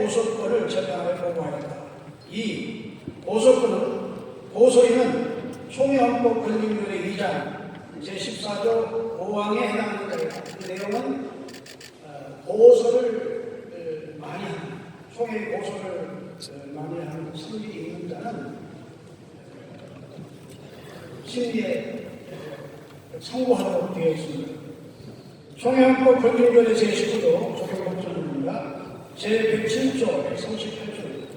고소권을 전향하여 보고하였다. 2. 고소인은 총회헌법 권익위원회 2장 제14조 5항에 해당하는 자이다. 그 내용은 고소를 많이 하는, 총회 고소를 많이 하는 성질이 있는 자는 심리에 참고하도록 되어 있습니다. 총회헌법 권익위원회 제19조 적용법전입니다. 제107조 138조입니다.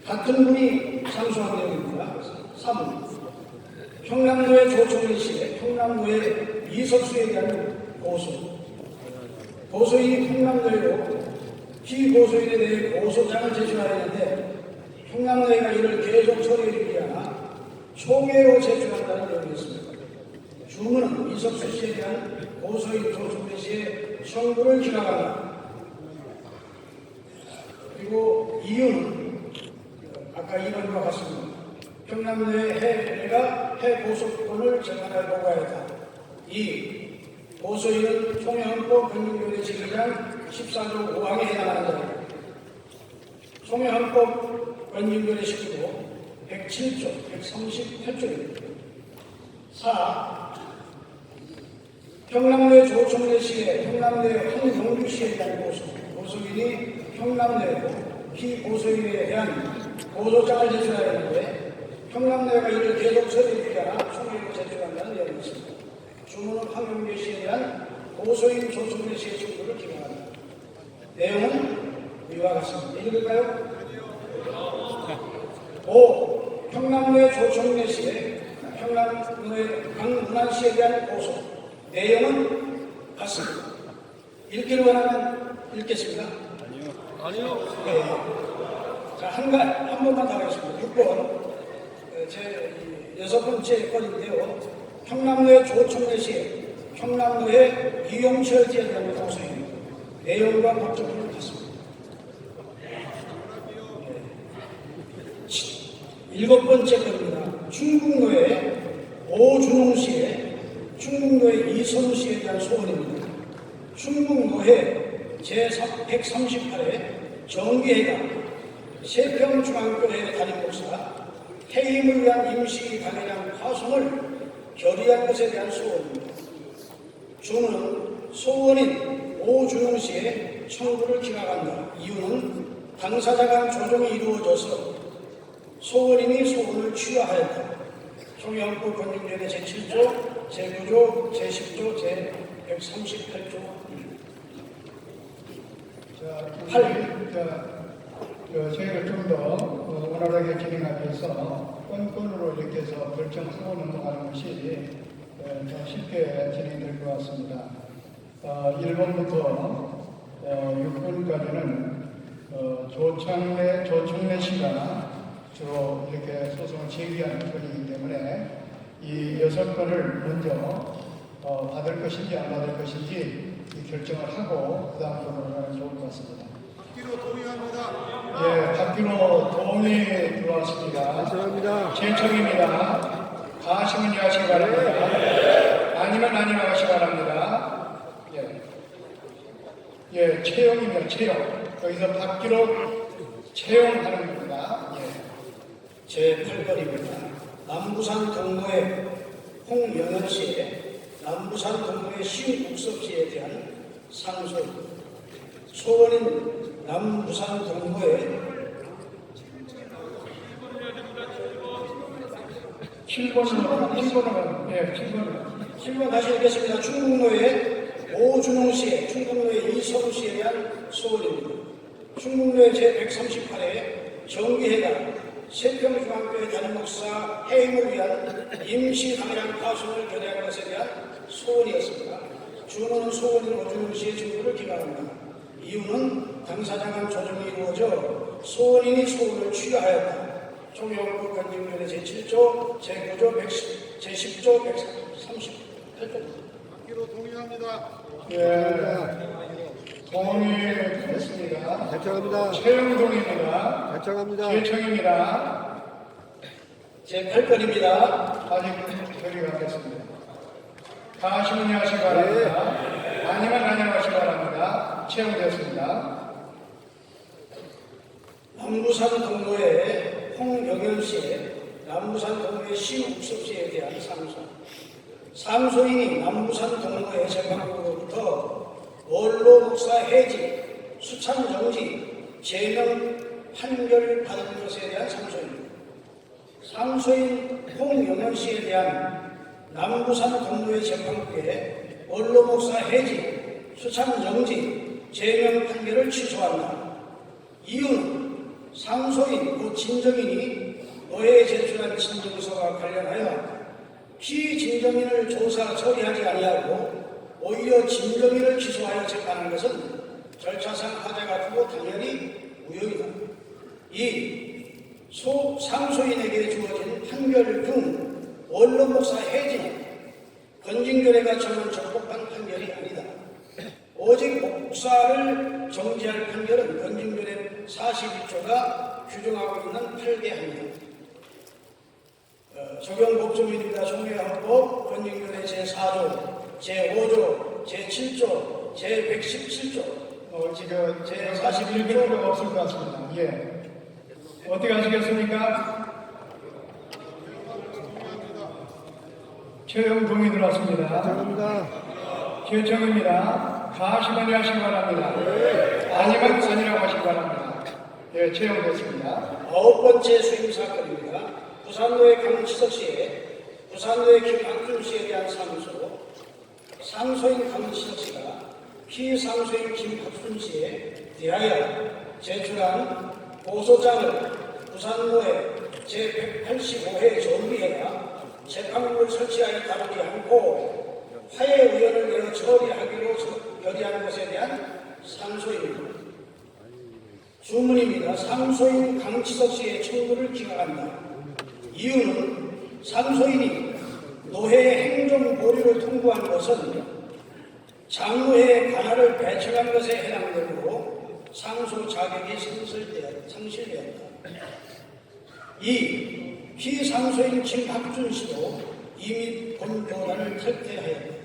같은 분이 상수한 내용입니다. 3. 평남도의 조총리 시에 평남도의 이석수에 대한 고소인이 평남도에로 피고소인에 대해 고소장을 제출하였는데 평남도가 이를 계속 처리하기 위하여 총회로 제출한다는 내용이었습니다. 주문은 이석수 씨에 대한 고소인 조총리 씨의 청구를 기각한다. 그리고 이유는 아까 이번과 같습니다. 평남도의 해가 해고소권을 전환하여 보고하였다. 2. 고소인은 총회헌법 권익위원회 제2장 14조 5항에 해당하는 자이다. 총회헌법 권익위원회 19조 107조 138조입니다. 4. 평남도의 조총래 시에 평남도의 황경주 씨에 대한 고소인이 평남도에도 피고소인에 대한 고소장을 제출하였는데 평남도가 이를 계속 처리하기 위하여 총회로 제출한다는 내용이 있습니다. 주문은 황경주 씨에 대한 고소인 조총래 씨의 청구를 기각한다. 내용은 이와 같습니다. 읽을까요? 5. 평남도의 조총래 씨의 평남도의 강문환 씨에 대한 고소. 내용은 같습니다. 읽기를 원하면 읽겠습니다. 아니요. 네. 자, 한 번만 더 하겠습니다. 6번. 제 6번째 건인데요. 평남도의 조총래 시에 평남도의 이용철 씨에 대한 고소입니다. 내용과 법적으로 같습니다. 7번째 건입니다. 충북도의 오준홍 씨의 충북도의 이선우 씨에 대한 소원입니다. 충북도의 제138회 정기회가 세평중앙교회 담임목사 해임을 위한 임시 강의장 파송을 결의한 것에 대한 소원입니다. 주문은 소원인 오준홍 씨의 청구를 기각한다. 이유는 당사자 간 조정이 이루어져서 소원인이 소원을 취하하였다. 총회헌법 권익위원회 제7조, 제9조, 제10조, 제138조 8. 저희를 좀 더 원활하게 진행하기 위해서 건건으로 이렇게 해서 결정하고 넘어가는 것이 더 쉽게 진행될 것 같습니다. 1번부터 6번까지는 조총래 씨가 주로 이렇게 소송을 제기하는 건이기 때문에 이 6건을 먼저 받을 것인지 안 받을 것인지 결정을 하고 그 다음으로 넘어가면 좋을 것 같습니다. 받기로 동의합니다. 예, 받기로 동의 들어왔습니다. 감사합니다. 제청입니다. 가시면 하시기 바랍니다. 아니면 하시기 바랍니다. 예, 채용입니다. 채용. 여기서 받기로 채용하는 겁니다. 제8건입니다. 남부산 동로의 홍영현 씨의 남부산 동로의 신국섭 씨에 대한 상소. 소원인 남부산 동로의 7번 다시 읽겠습니다. 충북로의 오준홍 씨의 충북로의 이선우 씨에 대한 소원입니다. 충북로의 제138회 정기회가 세평중앙교회 담임목사 해임을 위한 임시 강의장 파송을 결의한 것에 대한 소원이었습니다. 주문은 소원인 오준홍 씨의 청구를 기각합니다. 이유는 당사자 간 조정이 이루어져 소원인이 소원을 취하하였다. 총회헌법 권익위원회 제7조, 제9조, 제10조, 138조. 받기로 동의합니다. 동의했습니다. 결정합니다. 채용동입니다. 결정합니다. 제청입니다. 제8건입니다. 아직 결의하겠습니다. 가시면 하시기 바랍니다. 아니면 하시기 바랍니다. 채용되었습니다. 동부산 동로의 홍경현 씨의 남부산 동로의 신욱섭 씨에 대한 상소. 상소인이 남부산 동로의 재판부로부터 원로 목사 해지, 수참 정지, 제명 판결을 받은 것에 대한 상소입니다. 상소인 홍영현 씨에 대한 남부산 동로의 재판부에 원로 목사 해지, 수참 정지, 제명 판결을 취소한다. 이유는 상소인 그 진정인이 노회에 제출한 진정서와 관련하여 피진정인을 조사 처리하지 아니하고 오히려 진정인을 기소하여 재판한 것은 절차상 하자가 크고 당연히 무효이다. 이 상소인에게 주어진 판결 등 원로 목사 해지는 건진교례가 정한 적법한 판결이 아니다. 오직 목사를 정지할 판결은 건진교례 41조가 규정하고 있는 8개 항목. 적용 법조문입니다. 종료헌법 건진교례 제4조, 제5조, 제7조, 제117조, 지금 제41조 필요가 없을 것 같습니다. 예. 어떻게 하시겠습니까? 최영 동의 들어왔습니다. 최청입니다. 가시관리 하시기 바랍니다. 아니면 아니라고 하시기 바랍니다. 예, 채용됐습니다. 9번째 수임 사건입니다. 부산로의 강치석 씨에 부산로의 김학준 씨에 대한 상소. 상소인 강치석 씨가 피상소인 김학준 씨에 대하여 제출한 고소장을 부산로의 제185회 정비회가 재판부를 설치하여 다루지 않고 화해의원을 내어 처리하기로 결의한 것에 대한 상소입니다. 주문입니다. 상소인 강치석 씨의 청구를 기각한다. 이유는 상소인이 노회의 행정보류를 통보한 것은 장로회의 관할을 배척한 것에 해당되므로 상소 자격이 상실되었다. 이 피상소인 김학준 씨도 이미 본 교단을 탈퇴하였다.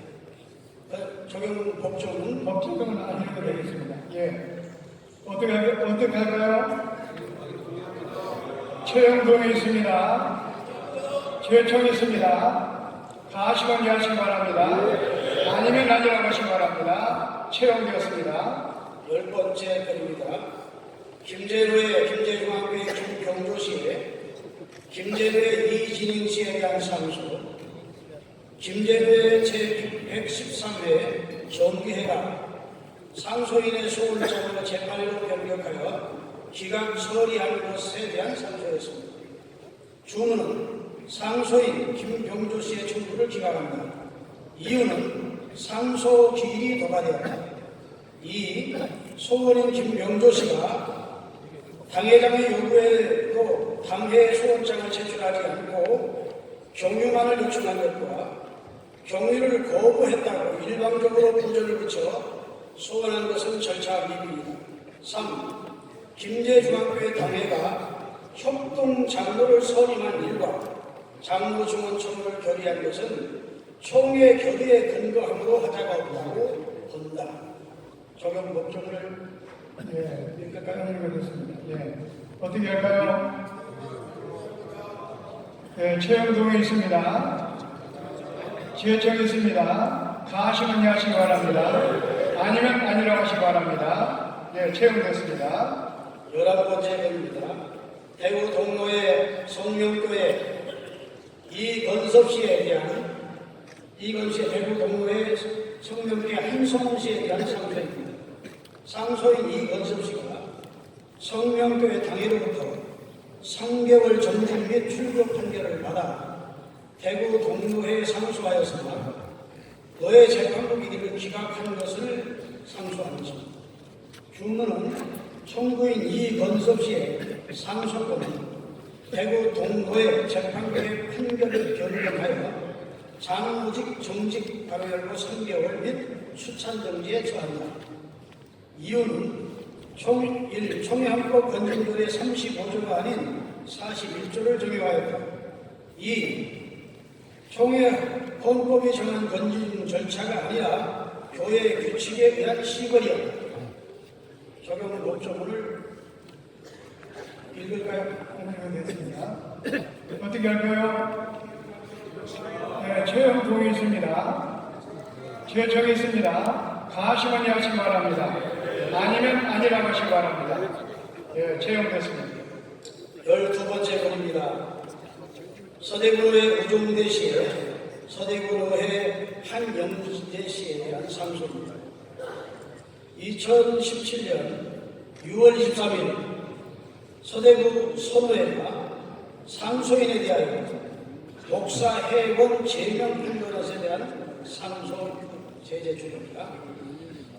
적용 법조는 법적은 아니고 되겠습니다. 예. 어떻게 할까요? 최영 동의 있습니다. 최청 있습니다. 가시관리 하시기 바랍니다. 아니면 아니라고 하시기 바랍니다. 채용되었습니다. 10번째 건입니다. 김제로의 김제중앙교회 김경조 씨의 김제로의 이진영 씨에 대한 상소. 김제로의 제113회 정기회가 상소인의 소원장으로 재판으로 변경하여 기각 처리한 것에 대한 상소였습니다. 주문은 상소인 김경조 씨의 청구를 기각한다. 이유는 상소 기일이 도과되었다. 이 소원인 김경조 씨가 당회장의 요구에도 당회 소원장을 제출하지 않고 경유만을 요청한 것과 경유를 거부했다고 일방적으로 부전을 붙여 소원한 것은 절차 위반입니다. 3. 김제중앙교회 당회가 협동 장로를 선임한 일과 장로 증언 청구를 결의한 것은 총회 결의에 근거함으로 하자가 없다고 본다. 적용 법정을 읽겠습니다. 예. 어떻게 할까요? 예, 채용 동의 있습니다. 지혜청 있습니다. 가시면 하시기 바랍니다. 아니면 아니라고 하시기 바랍니다. 예, 채용됐습니다. 11번째 건입니다. 대구 동로의 성명교회 이건섭 씨에 대한 대구 동로의 성명교회 한성훈 씨에 대한 상소입니다. 상소인 이건섭 씨가 성명교회 당회로부터 3개월 정직 및 출교 판결을 받아 대구 동로회에 상소하였으나 노회 재판부 기일을 기각한 것을 상소한 것입니다. 주문은 청구인 이건섭 씨의 상소권은 대구 동로회 재판부의 판결을 변경하여 장무직 정직 바로 열고 3개월 및 수찬 정지에 처한다. 이유는 총회헌법 건진교례 35조가 아닌 41조를 적용하였다. 2. 총회 헌법이 정한 건진 절차가 아니라 교회 규칙에 의한 시벌이었다. 적용 법조문을 읽을까요? 됐습니다. 어떻게 할까요? 네, 최영 동의했습니다. 최 정했습니다. 가시면 하시기 바랍니다. 아니면 아니라고 하시기 바랍니다. 예, 채용됐습니다. 12번째 글입니다. 서대구의 우종대 씨의 서대구의 한영재 씨에 대한 상소입니다. 2017년 6월 23일 서대구 선호회가 상소인에 대하여 목사회원 제명 판결 것에 대한 상소 제재 중입니다.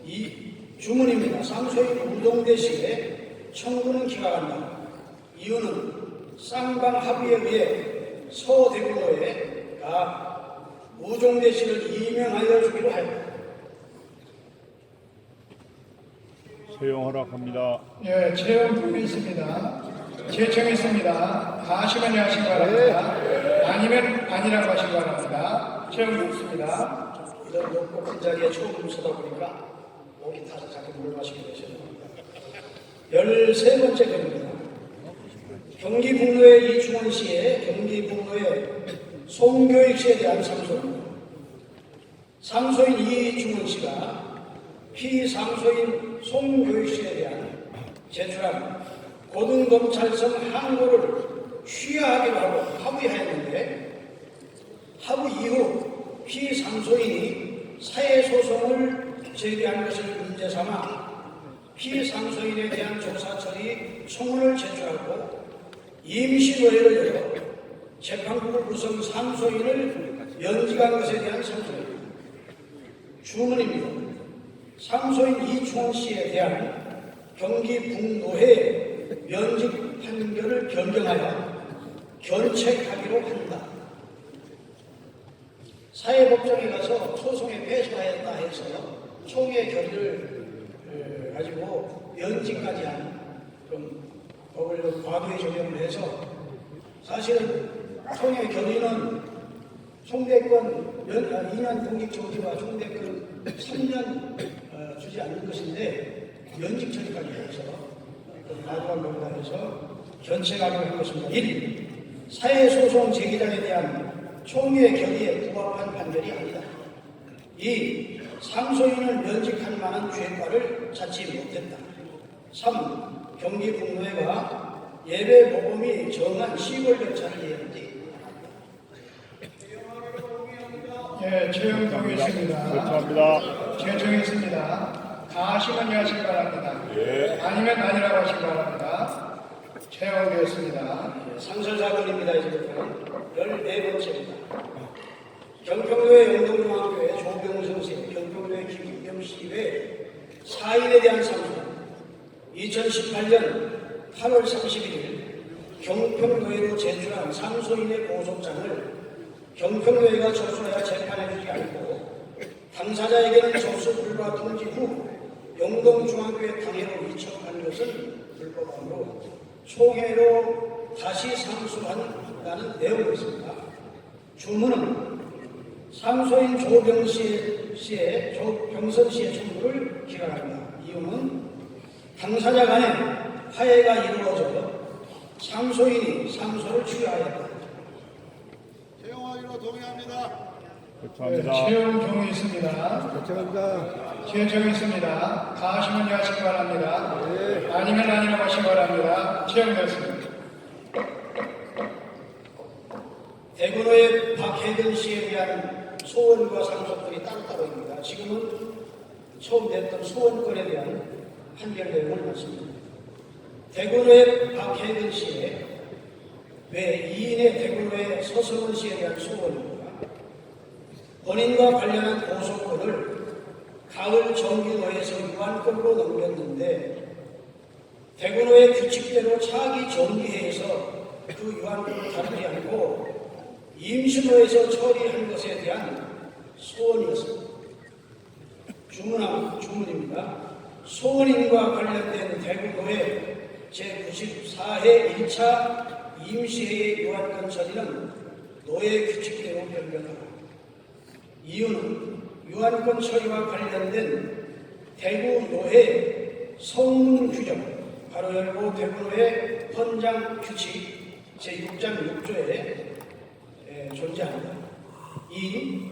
이 주문입니다. 상소인 우종대 씨의 청구는 기각한다. 이유는 쌍방 합의에 의해 서대구로회가 우종대 씨를 임명하여 주기로 하였다. 채용 허락합니다. 예, 채용 동의했습니다. 제청했습니다. 가시면 하시기 바랍니다. 아니면 아니라고 하시기 바랍니다. 채용됐습니다. 이런 높고 큰 자리에 처음 서다 보니까 목이 타서 자꾸 물 마시게 되셨습니다. 13번째 글입니다. 경기 북로의 이충원 씨의 경기 북로의 송교익 씨에 대한 상소입니다. 상소인 이충원 씨가 피상소인 송교익 씨에 대한 제출한 고등검찰청 항고를 취하하기로 하고 합의하였는데 합의 이후 피상소인이 사회소송을 제기한 것을 문제 삼아 피상소인에 대한 조사 처리 청원을 제출하고 임시노회를 열어 재판국을 구성 상소인을 면직한 것에 대한 상소입니다. 주문입니다. 상소인 이충원 씨에 대한 경기 북노회 면직 판결을 변경하여 견책하기로 한다. 사회법정에 가서 소송에 패소하였다 해서 총회 결의를 가지고 면직까지 한 좀 법을 과도히 적용을 해서 사실은 총회 결의는 총대권 2년 공직 정지와 총대권 3년 주지 않는 것인데 면직 처리까지 해서 과도한 법이라 해서 견책하기로 한 것입니다. 1. 사회소송 제기자에 대한 총회 결의에 부합한 판결이 아니다. 2. 상소인을 면직할 만한 죄과를 찾지 못했다. 3. 경기 북노회가 예배 모범이 정한 시골 절차를 이행한다. 예, 채용 동의했습니다. 결정합니다. 제청했습니다. 가시면 하시기 바랍니다. 예. 아니면 아니라고 하시기 바랍니다. 채용되었습니다. 상설사건입니다. 이제부터는 14번째입니다. 경평로의 영동중학교의 조병성 씨, 경평로의 김김경 씨 외 4인에 대한 상소. 2018년 8월 31일 경평노회로 제출한 상소인의 고소장을 경평노회가 접수하여 재판해주지 않고 당사자에게는 접수 불가 통지 후 영동중학교의 당해로 이첩한 것은 불법함으로 총회로 다시 상소한다는 내용이었습니다. 주문은 상소인 조병선 씨의 청구를 기각합니다. 이유는 당사자 간에 화해가 이루어져 상소인이 상소를 취하였다. 채용하기로 동의합니다. 예, 결정합니다. 채용 동의했습니다. 제청했습니다. 가시면 하시기 바랍니다. 아니면 아니라고 하시기 바랍니다. 채용되었습니다. 대구로의 박혜근 씨에 대한 소원과 상소권이 따로따로입니다. 지금은 처음 냈던 소원권에 대한 판결 내용을 말씀드립니다. 대구로의 박혜근 씨의 외 2인의 대구로의 서성원 씨에 대한 소원입니다. 본인과 관련한 고소권을 가을 정기노에서 유한권으로 넘겼는데 대구로의 규칙대로 차기 정기회에서 그 유한권을 다루지 않고 임시노에서 처리한 것에 대한 소원이었습니다. 주문입니다. 소원인과 관련된 대구노회 제94회 1차 임시회의 유한권 처리는 노예 규칙대로 변경하라. 이유는 유한권 처리와 관련된 대구노회 성문 규정 가로 열고 대구로의 헌장 규칙 제6장 6조에 존재합니다. 이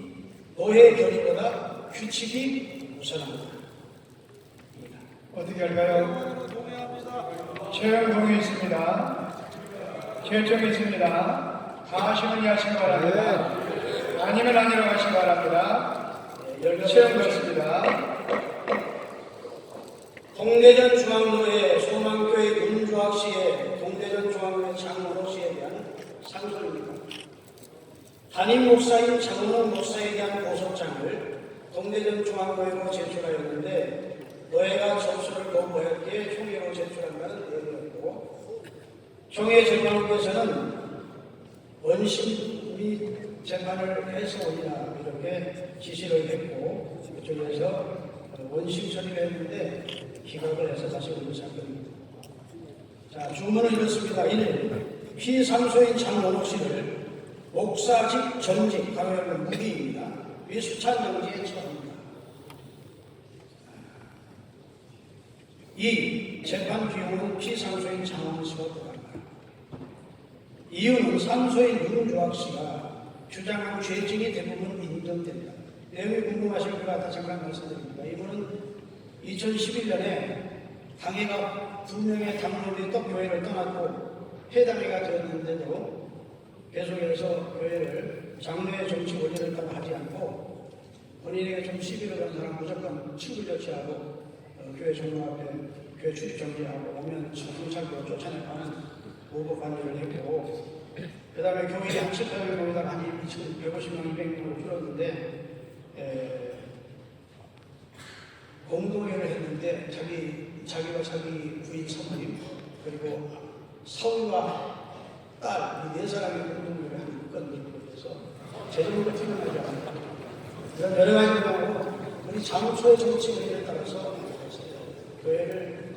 노예 결의보다 규칙이 우선합니다. 어떻게 할까요? 채용 동의했습니다. 결정했습니다. 하시면 하시기 바랍니다. 아니면 아니라고 하시기 바랍니다. 채용됐습니다. 동대전 중앙로의 소망교회 윤주학 씨의 동대전 중앙로의 장로로 씨에 대한 상소입니다. 담임 목사인 장로원 목사에 대한 고소장을 동대전 중앙로에로 제출하였는데 노예가 접수를 거부했기에 총회로 제출한다는 내용이었고 총회 재판부에서는 원심 및 재판을 해서 오리라 이렇게 지시를 했고 그쪽에서 원심 처리를 했는데 기각을 해서 다시 오는 사건입니다. 자, 주문은 이렇습니다. 1. 피상소인 장원호 씨를 목사직 전직 가로열는 무기입니다. 위수찬 정지에 처합니다. 2. 재판 비용은 피상소인 장원호 씨가 부과합니다. 이유는 상소인 윤주학 씨가 주장한 죄직이 대부분 인정됩니다. 내용이 궁금하실 것 같아 잠깐 말씀드립니다. 이분은 2011년에 당회가 2명의 당론이 또 교회를 떠났고 해당회가 되었는데도 계속해서 교회를 장로의 정치 원리를 따라 하지 않고 본인에게 좀 시비를 건 사람 무조건 친구 조치하고 교회 종로 앞에 교회 출입 정지하고 오면 경찰로 쫓아내가는 모범 관리를 했고 그 다음에 교회 한 7,800 명에다가 한 2,150명, 200명으로 줄었는데 공동회를 했는데 자기와 자기 부인 사모님 그리고 성과 딸 이 4사람이 공동회를 하는 건을 해서 제대로 퇴근하지 않았다. 이런 여러 가지 경우로 우리 장소의 정치 원리에 따라서 교회를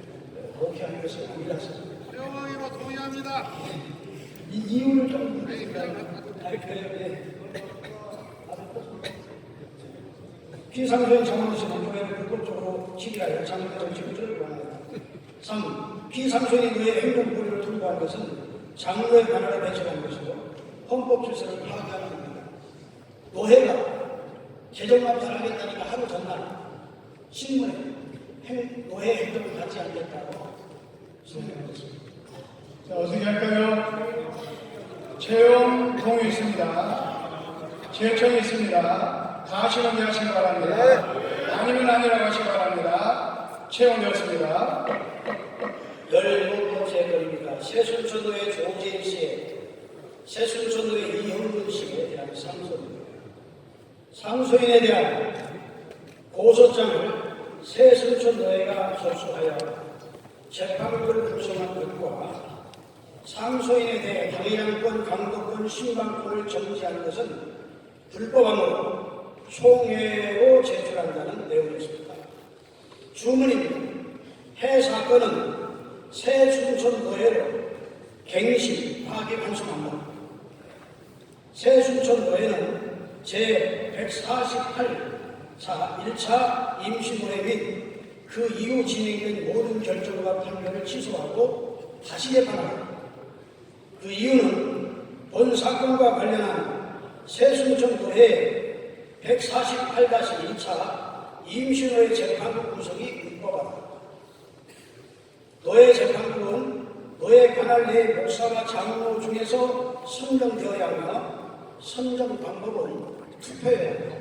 목회하는 것이 아니라서 명왕이로 동의합니다. 이 이유를 좀 피상소인 장로씨는 교회를 불법적으로 지배하여 장로의 정치구조를 원합니다. 3. 피상소인이 그의 행동고리를 통보한 것은 장로의 관할에 배치한 것이고 헌법 질서를 파괴하는 겁니다. 노예가 개정만 잘하겠다니까 하루 전날 신문에 노예 행동을 하지 않겠다고 선언했습니다. 자, 어떻게 할까요? 채용 동의했습니다. 제청했습니다. 하시면 하시기 바랍니다. 아니면 아니라고 하시기 바랍니다. 채용되었습니다. 17번째 건입니다. 세순천도의 조재인 씨의 세순천도의 이형근 씨에 대한 상소입니다. 상소인에 대한 고소장을 세순천도회가 접수하여 재판부를 구성한 것과 상소인에 대해 당해량권, 강도권, 신방권을 정지하는 것은 불법함으로 총회로 제출한다는 내용이었습니다. 주문입니다. 해 사건은 세순천도회로 갱신, 파기 반송합니다. 세순천도회는 제148차 1차 임시노회 및 그 이후 진행된 모든 결정과 판결을 취소하고 다시 재판합니다. 그 이유는 본 사건과 관련한 세순천도회 148-2차 임시노회 재판부 구성이 불법하다. 노예 재판부는 노예 관할 내 목사와 장로 중에서 선정되어야 하며 선정 방법은 투표해야 합니다.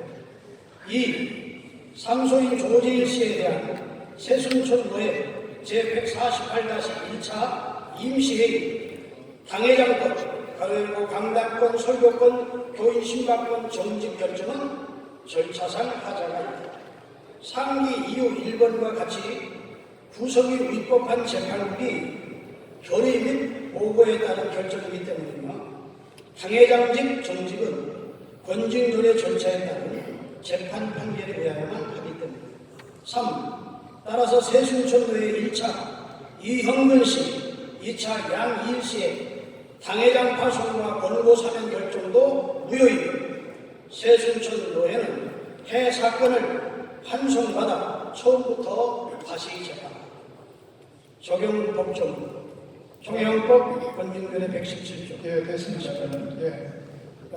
2. 상소인 조재일 씨에 대한 세순천도회 제148-1차 임시회의 당회장권, 가로열고 강단권, 설교권, 교인 신박권 정직 결정은 절차상 하자가 있다. 상기 이유 1번과 같이 구성이 위법한 재판국이 결의 및 보고에 따른 결정이기 때문이며 당회장직 정직은 권직률의 절차에 따른 재판 판결에 의하여만 하기 때문입니다. 3. 따라서 세순천도의 1차 이형근 씨, 2차 양이일 씨의 당회장 파송과 권고 사면 결정도 무효이며 세순천도회는 해 사건을 환송받아 처음부터 다시 재판합니다. 적용법정 형법 권진근의 117조. 예, 됐습니다. 저는. 예.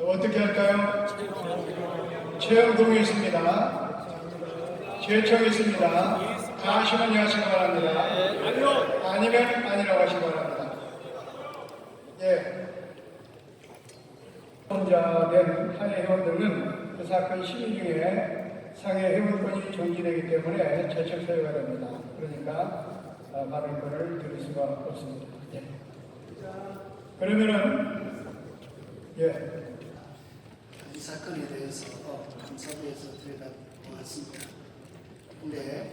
어떻게 할까요? 채용 동의했습니다. 제청했습니다. 하시면 하시기 바랍니다. 아니면 아니라고 하시기 바랍니다. 예. 혼자된 한해 회원들은 그 사건 심의 중에 상해 회원권이 정지되기 때문에 제청 사유가 됩니다. 그러니까 발언권을 드릴 수가 없습니다. 예. 그러면은 이 사건에 대해서 감사부에서 들여다보았습니다. 근데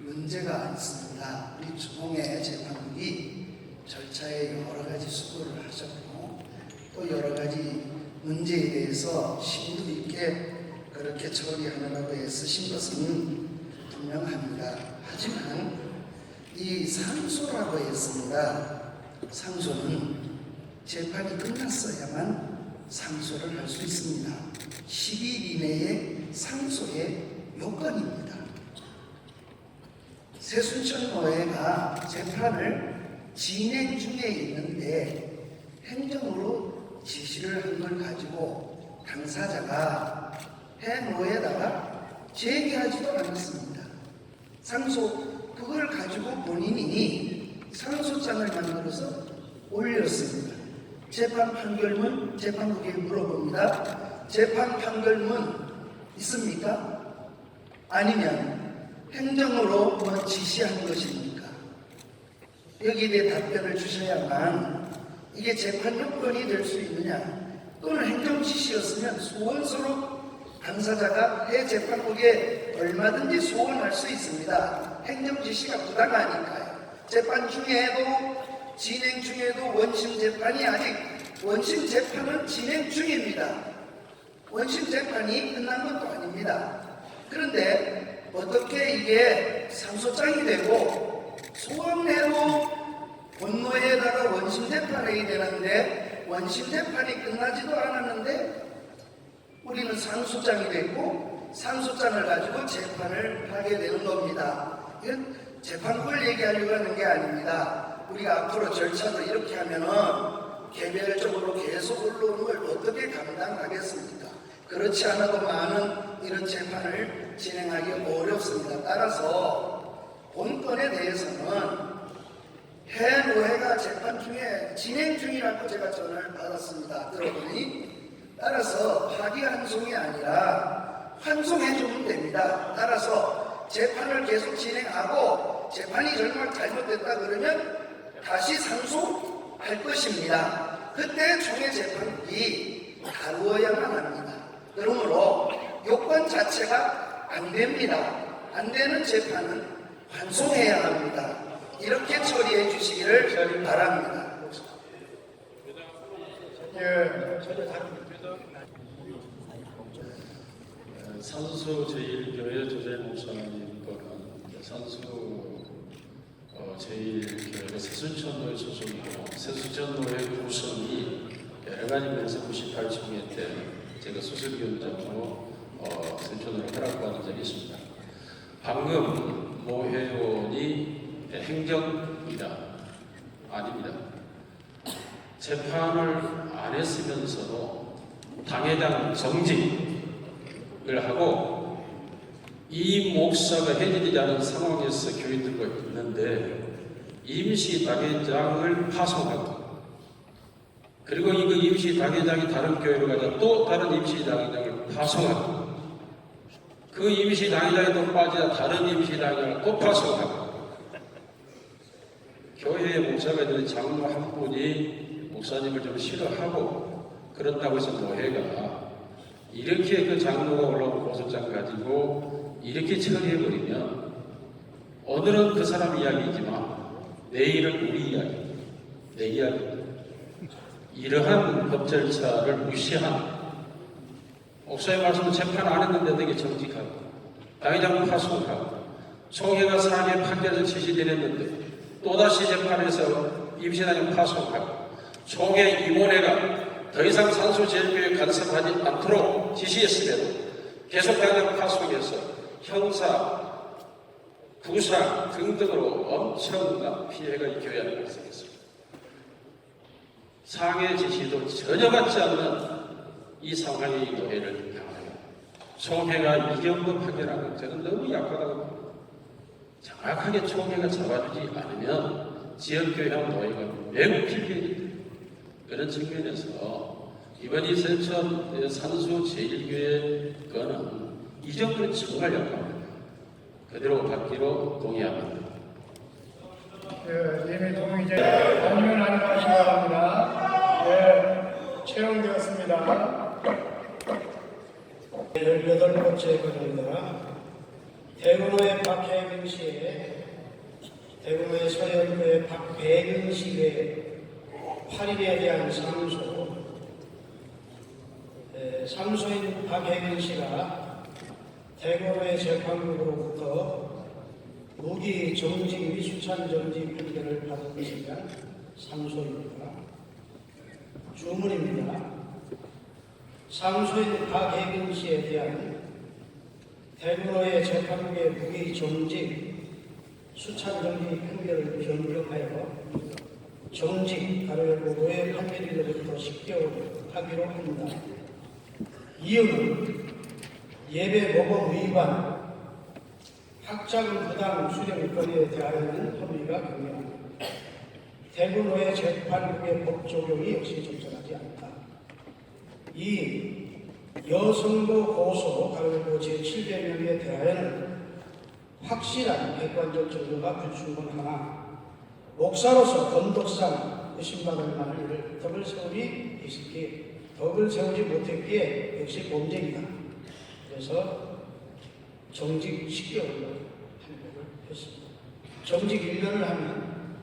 문제가 있습니다. 우리 주봉의 재판국이 절차에 여러 가지 수고를 하셨고 또 여러 가지 문제에 대해서 심도 있게 그렇게 처리하느라고 애쓰신 것은 분명합니다. 하지만 이 상소라고 했습니다. 상소는 재판이 끝났어야만 상소를 할 수 있습니다. 10일 이내에 상소의 요건입니다. 새순천 노회가 재판을 진행 중에 있는데 행정으로 지시를 한 걸 가지고 당사자가 해노에다가 제기하지도 않았습니다. 상소 그걸 가지고 본인이 상소장을 만들어서 올렸습니다. 재판 판결문 재판국에 물어봅니다. 재판 판결문 있습니까? 아니면 행정으로 뭐 지시한 것입니까? 여기에 대해 답변을 주셔야만 이게 재판 요건이 될 수 있느냐, 또는 행정 지시였으면 소원서로 당사자가 해 재판국에 얼마든지 소원할 수 있습니다. 행정 지시가 부당하니까요. 재판 중에도 진행 중에도 원심 재판이 아직 원심 재판은 진행 중입니다. 원심 재판이 끝난 것도 아닙니다. 그런데 어떻게 이게 상소장이 되고 소원내로 본노에다가 원심 재판이 되는데 원심 재판이 끝나지도 않았는데 우리는 상소장이 됐고 상소장을 가지고 재판을 하게 되는 겁니다. 이건 재판국을 얘기하려고 하는 게 아닙니다. 우리가 앞으로 절차를 이렇게 하면은 개별적으로 계속 올라오는 걸 어떻게 감당하겠습니까? 그렇지 않아도 많은 이런 재판을 진행하기 어렵습니다. 따라서 본건에 대해서는 해노회가 재판 중에 진행 중이라고 제가 전화를 받았습니다. 들어보니 따라서 파기환송이 아니라 환송해주면 됩니다. 따라서 재판을 계속 진행하고 재판이 정말 잘못됐다 그러면 다시 상소할 것입니다. 그때 총회 재판국이 다루어야만 합니다. 그러므로 요건 자체가 안 됩니다. 안 되는 재판은 환송해야 합니다. 이렇게 처리해 주시기를 바랍니다. 산수 제1교회 조재 목사님 거는 산수 제1교회가 새순천로에 소속이고 새순천로의 구성이 여러 가지 면에서 98총회 때 제가 수석위원장으로 새순천로를 허락받은 적이 있습니다. 방금 모 회원이 행정이다. 아닙니다. 재판을 안 했으면서도 당회장 정직을 하고 이 목사가 해지되지 않은 상황에서 교회 들고 있는데 임시 당회장을 파송하고 그리고 이 임시 당회장이 다른 교회로 가자 또 다른 임시 당회장을 파송하고 그 임시 당회장이 또 빠지자 다른 임시 당회장을 또 파송하고 교회의 목사가 되는 장로 한 분이 목사님을 좀 싫어하고 그렇다고 해서 노회가 이렇게 그 장로가 올라온 고소장 가지고 이렇게 처리해버리면 오늘은 그 사람 이야기이지만 내일은 우리 이야기, 내 이야기입니다. 이러한 법 절차를 무시한 목사의 말씀은 재판 안 했는데 되게 정직하고 당회장 파송하고 총회가 상해 판결에서 지시되었는데 또다시 재판에서 임시당장 파송하고 총회 임원회가 더 이상 산수제일교회 간섭하지 않도록 지시했음에도 계속 당장 파송해서 형사 부상 등등으로 엄청난 피해가 이 교회 안에 발생했습니다. 상해 지시도 전혀 받지 않는 이 상황의 노예를 향하여 총회가 이경고 판결하고 저는 너무 약하다고 봅니다. 정확하게 총회가 잡아주지 않으면 지역교회와 노예가 매우 필요합니다. 그런 측면에서 이번 이 세천 산수 제1교회 거는 이 정도는 정말 약합니다. 그대로 받기로 동의합니다. 이미 동의제 아니면 아니고 하시기 바랍니다. 채용되었습니다. 18번째 건입니다. 대구로의 박혜민 씨의 대구로의 서현구의 박배근 씨의 8일에 대한 상소인 박혜민 씨가 대구로의 재판국으로부터 무기 정직 및 수찬 정지 판결을 받은 것에 대한 상소입니다. 주문입니다. 상소인 박혜민 씨에 대한 대구로의 재판국의 무기 정직 수찬 정지 판결을 변경하여 정직 노예 판결일로부터 10개월 하기로 합니다. 이유는 예배 모범 위반, 학자금 부당 수령권에 대하여는 혐의가 강력합니다. 대구노예 재판국의 법 적용이 역시 적절하지 않다. 2. 여성도 고소 제700명에 대하여는 확실한 객관적 증거가 불충분하나 목사로서 건덕상 의심받을 만한 일을 덕을 세우지 못했기에 역시 범죄이다. 그래서 정직 10개월로 판결을 했습니다. 정직 1년을 하면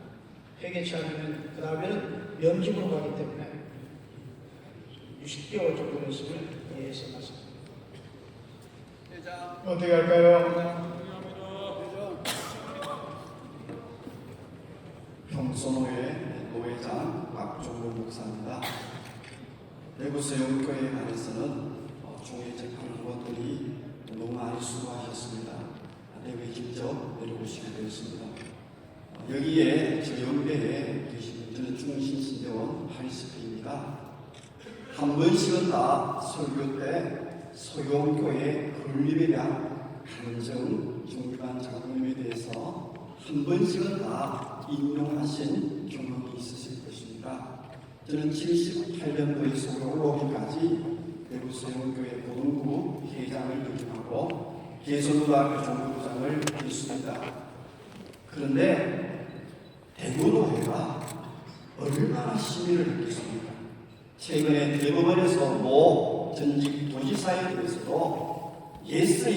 회개치 않으면 그 다음에는 면직으로 가기 때문에 60개월 정도 했음을 이해해서 맞습니다. 어떻게 할까요? 평소노회 노회장 박종국 목사입니다. 대구 세용교회 안에서는 총회 재판관들이 너무 많이 수고하셨습니다. 대구에 직접 내려오시게 되었습니다. 여기에 저 연배에 계신 저는 중신신대원 하리스프입니다. 한 번씩은 다 설교 때 소용교회 건립에 대한 간증 중간 장로님에 대해서 한 번씩은 다 인용하신 경험이 있으실 것입니다. 저는 78년도에 서울에 올라오기까지 대구 세용교회 고등부 회장을 역임하고 개선고등학교 종부장을 했습니다. 그런데 대구노회가 얼마나 시민을 했겠습니까? 최근에 대법원에서 전직 도지사에 대해서도 예스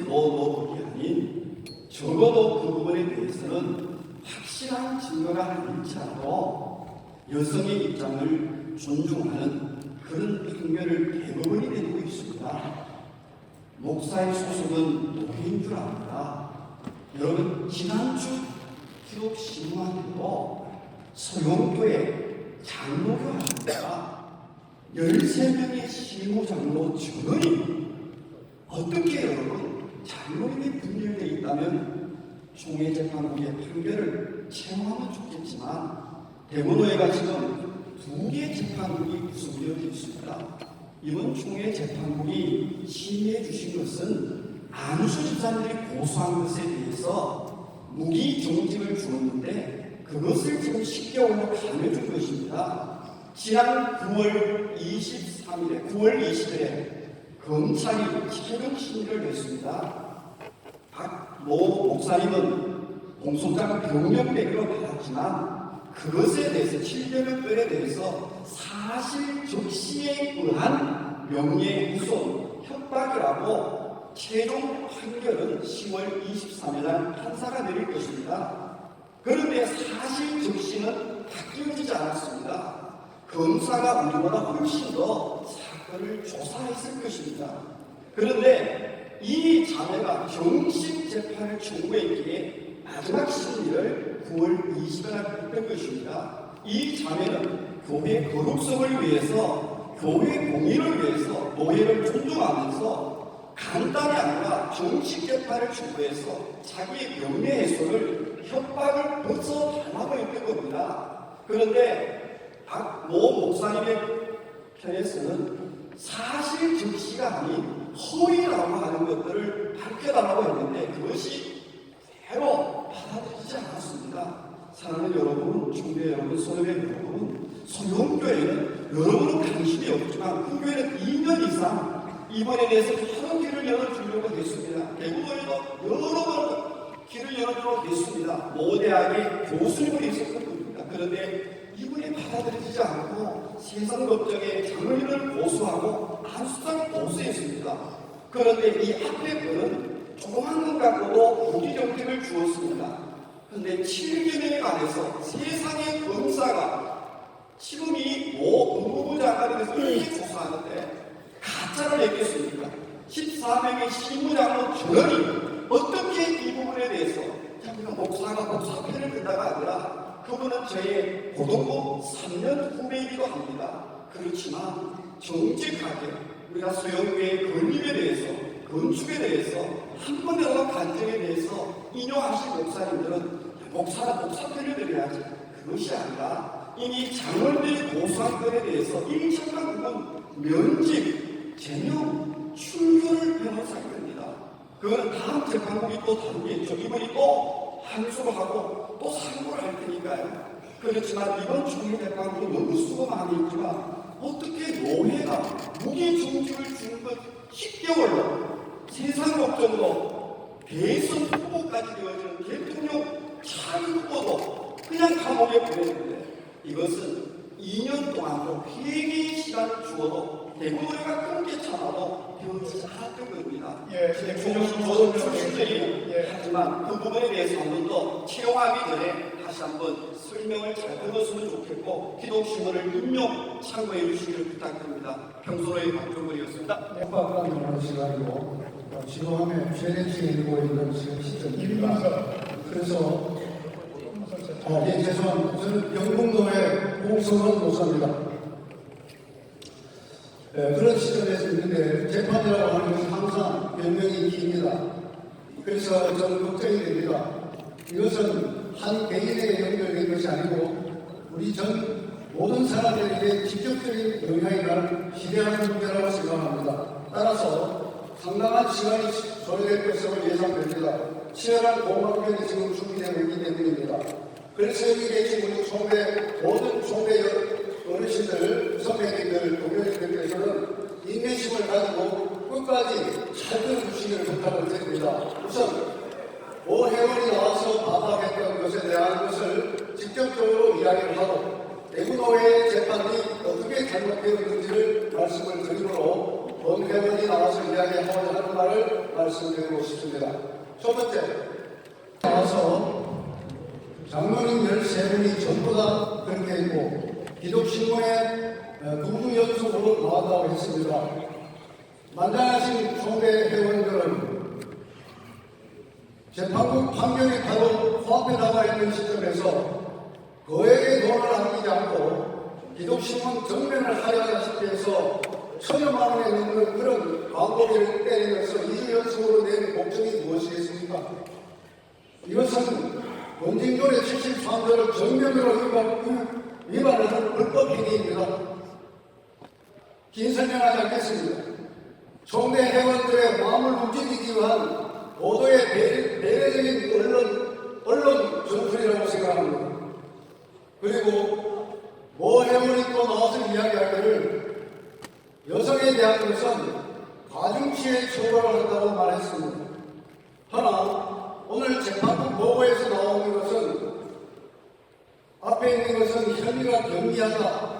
노노법이 아닌 적어도 그 부분에 대해서는 확실한 증거가 있지 않고 여성의 입장을 존중하는 그런 판결을 대법원이 내리고 있습니다. 목사의 소속은 노회인 줄 압니다. 여러분, 지난주 기독신문한테도 소용교회 장로교 하십니다. 13명의 실무장로 전원이 어떻게 여러분 장로님이 분열되어 있다면 총회재판국의 판결을 채용하면 좋겠지만 대구노회가 지금 2개 재판국이 구성되어 있습니다. 이번 총회재판국이 심의해 주신 것은 안수 집사님들이 고소한 것에 대해서 무기 정직을 주었는데 그것을 지금 10개월로 감해준 것입니다. 지난 9월 20일에 검찰이 최종 심리를 했습니다. 박모 목사님은 공소장 병력배기로 받았지만 그것에 대해서 700명에 대해서 사실 적시에 의한 명예훼손 협박이라고 최종 판결은 10월 23일 날 판사가 내릴 것입니다. 그런데 사실 적시는 바뀌어지지 않았습니다. 검사가 우리보다 훨씬 더 사건을 조사했을 것입니다. 그런데 이 자매가 정식 재판을 청구했기에 마지막 심리를 9월 20일 날 했던 것입니다. 이 자매는 교회 거룩성을 위해서, 교회 공의를 위해서 노예를 존중하면서 간단히 아니라 정식 재판을 주도해서 자기의 명예훼손을 협박을 벗어달라고 했던 겁니다. 그런데 박 모 목사님의 편에서는 사실 적시가 아닌 허위라고 하는 것들을 밝혀달라고 했는데 그것이 대로 받아들이지 않았습니다. 사랑하는 여러분, 중대 여러분, 선후배 여러분, 소용교회는 여러분은 관심이 없지만 그 교회는 2년 이상 이번에 대해서 많은 길을 열어주려고 했습니다. 대구도에도 여러 번 길을 열어주려고 했습니다. 모 대학의 교수님이 있었던 겁니다. 그런데 이분이 받아들이지 않고 세상 법정에 장로인을 고소하고 안수상을 고소했습니다. 그런데 이 앞에 분은 조그만 것 갖고도 무기정택을 주었습니다. 그런데 7개명에 관해서 세상의 검사가 지금 이 법무부 장관에 대해서 이렇게 조사하는데 가짜를 얘기했습니까? 14명의 실무장로 전원이 어떻게 이 부분에 대해서 우리가 목사가 목사 편을 든다가 아니라 그분은 저의 고등부 3년 후배이기도 합니다. 그렇지만 정직하게 우리가 수영교의 건립에 대해서 건축에 대해서 한 번이라도 간증에 대해서 인용하신 목사님들은 목사 편을 들어야지. 그것이 아니라 이미 장원들이 고소한 건에 대해서 일정한 부분 면직, 제명, 출교를 변호사가 됩니다. 그거는 다음 재판국이 또 다루겠죠. 이번이 또 항소를 하고 또 상고를 할 테니까요. 그렇지만 이번 총리 재판국은 너무 수고가 많이 있지만 어떻게 노회가 무기중직을 준 것 10개월로 세상 법정도 대선 후보까지 되어지는 대통령 차기 후보도 그냥 감옥에 보냈는데 이것은 2년 동안도 회개의 시간을 주어도 대구노회가 끊게 참아도 변하지 않았던 겁니다. 저도 출신들이 하지만 그 부분에 대해서 한 번 더 채용하기 전에 다시 한번 설명을 잘 들었으면 좋겠고 기독신문을 인용 참고해 주시기를 부탁드립니다. 평소로의 박종걸이었습니다. 협박하는 시간이고 지도함에 최대치에 일고 있는 지금 시점입니다. 그래서 죄송합니다. 저는 경북노회 홍성원 목사입니다. 그런 시점에서 있는데 재판이라고 하는 것은 항상 변명이 깁니다. 그래서 저는 걱정이 됩니다. 이것은 한 개인에게 연결된 것이 아니고 우리 전 모든 사람들에게 직접적인 영향이 가는 기대하는 문제라고 생각합니다. 따라서 상당한 시간이 소요될 것으로 예상됩니다. 치열한 공방전이 지금 준비되고 있기 때문입니다. 그래서 여기 계신 우리 모든 총회 어르신들, 선배님들, 동료님들께서는 인내심을 가지고 끝까지 잘 들어주시기를 부탁을 드립니다. 우선 모 회원이 나와서 반박했던 것에 대한 것을 직접적으로 이야기를 하고 대구노회의 재판이 어떻게 잘못되었는지를 말씀을 드리므로 본 회원이 나와서 이야기하고자 하는 말을 말씀드리고 싶습니다. 첫 번째, 나와서 장로님 13분이 전부 다 그렇게 했고 기독신문에 누구 연속으로 나왔다고 했습니다. 만장하신 총회 회원들은 재판국 판결이 바로 코앞에 나와 있는 시점에서 거액의 돈을 아끼지 않고 기독신문 정면을 하려다시피 해서 1,000여만 원에 넘는 그런 광고비를 때리면서 2주 연속으로 낸 목적이 무엇이겠습니까? 이것은 원징조례 73조를 정면으로 위반하는 불법 행위입니다. 긴 설명하지 않겠습니다. 총회 회원들의 마음을 움직이기 위한 보도의 배려적인 언론 전술이라고 생각합니다. 그리고 모 회원이 또 나와서 이야기하기를 여성에 대한 것은 가중치의 처벌을 한다고 말했습니다. 하나 오늘 재판부 보고에서 나오는 것은 앞에 있는 것은 혐의가 경미하다.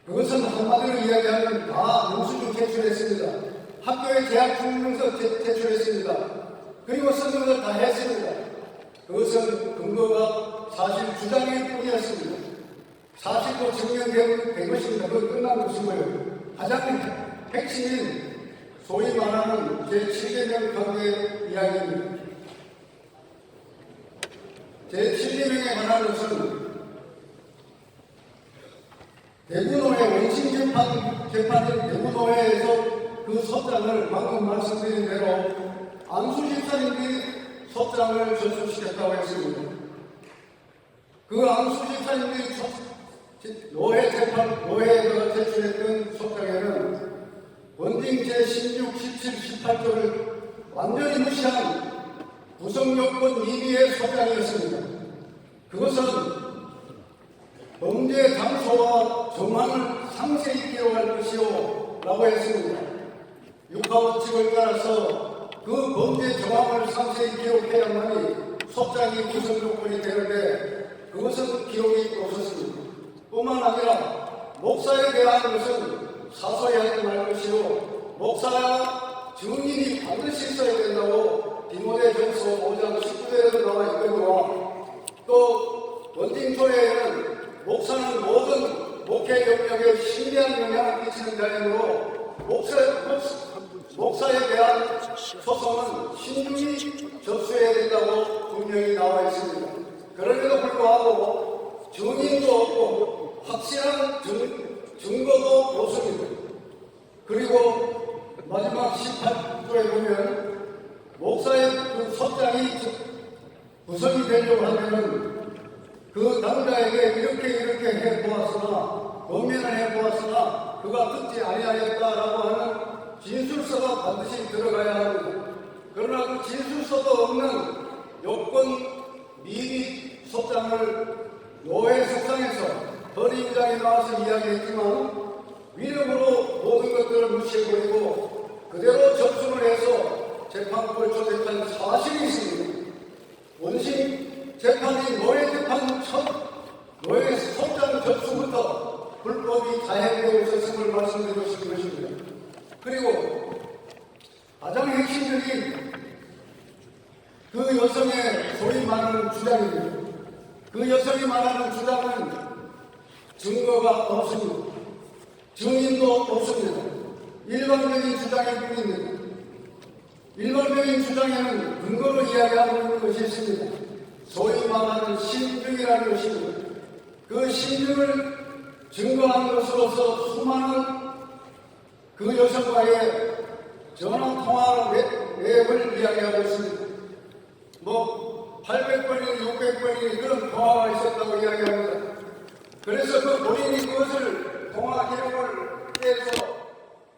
그것은 한마디로 이야기하면 다 영수증 제출했습니다. 학교에 재학 증명서 제출했습니다. 그리고 서명을 다 했습니다. 그것은 근거가 사실 주장일 뿐이었습니다. 사실로 증명된 것입니다. 그건 끝난 것이고요. 가장 핵심인 소위 말하는 제7계명 관계 이야기입니다. 제7계명에 관한 것은 대구노회 원심재판인 대구노회에서 그 소장을 방금 말씀드린 대로 안수 집사님이 소장을 전수시켰다고 했습니다. 그 안수 집사님이 노회에서 제출했던 소장에는 원징 제16, 17, 18조를 완전히 무시한 구성요건 이미의 소장이었습니다. 그것은 범죄 장소와 정황을 상세히 기록할 것이요 라고 했습니다. 육하원칙을 따라서 그 범죄 정황을 상세히 기록해야만이 소장이 구성요건이 되는데 그것은 기록이 없었습니다. 뿐만 아니라 목사에 대한 것은 사소히 하지 말 것이요 목사와 증인이 반드시 있어야 된다고 디모데전서 5장 19절에도 나와 있거니와 또 원징조례에는 목사는 모든 목회 영역에 심대한 영향을 끼치는 자이므로 목사에 대한 소송은 신중히 접수해야 된다고 분명히 나와 있습니다. 그럼에도 불구하고 증인도 없고 확실한 증거도 없습니다. 그리고 마지막 18조에 보면 목사의 그 소장이 구성이 되려고 하면은 그 당자에게 이렇게 해보았으나 권면을 해보았으나 그가 듣지 아니하였다라고 하는 진술서가 반드시 들어가야 합니다. 그러나 그 진술서도 없는 요건 미리 소장을 노회 석상에서 허리의장에 나와서 이야기했지만 위력으로 모든 것들을 무시해버리고 그대로 접수를 해서 재판부를 초대한 사실이 있습니다. 원심 재판이 노회 재판 노회 소장 접수부터 불법이 자행되고 있었음을 말씀드리고 싶은 것입니다. 그리고 가장 핵심적인 그 여성의 소위 말하는 주장입니다. 그 여성이 말하는 주장은 증거가 없습니다. 증인도 없습니다. 일반적인 주장일 뿐입니다. 일반적인 주장에는 근거로 이야기하고 있는 것이 있습니다. 소위 말하는 심증이라는 것입니다. 그 심증을 증거하는 것으로서 수많은 그 여성과의 전화통화 내역을 이야기하고 있습니다. 800번이니 600번이니 그런 통화가 있었다고 이야기합니다. 그래서 그 본인이 그것을 통화 기록을 떼서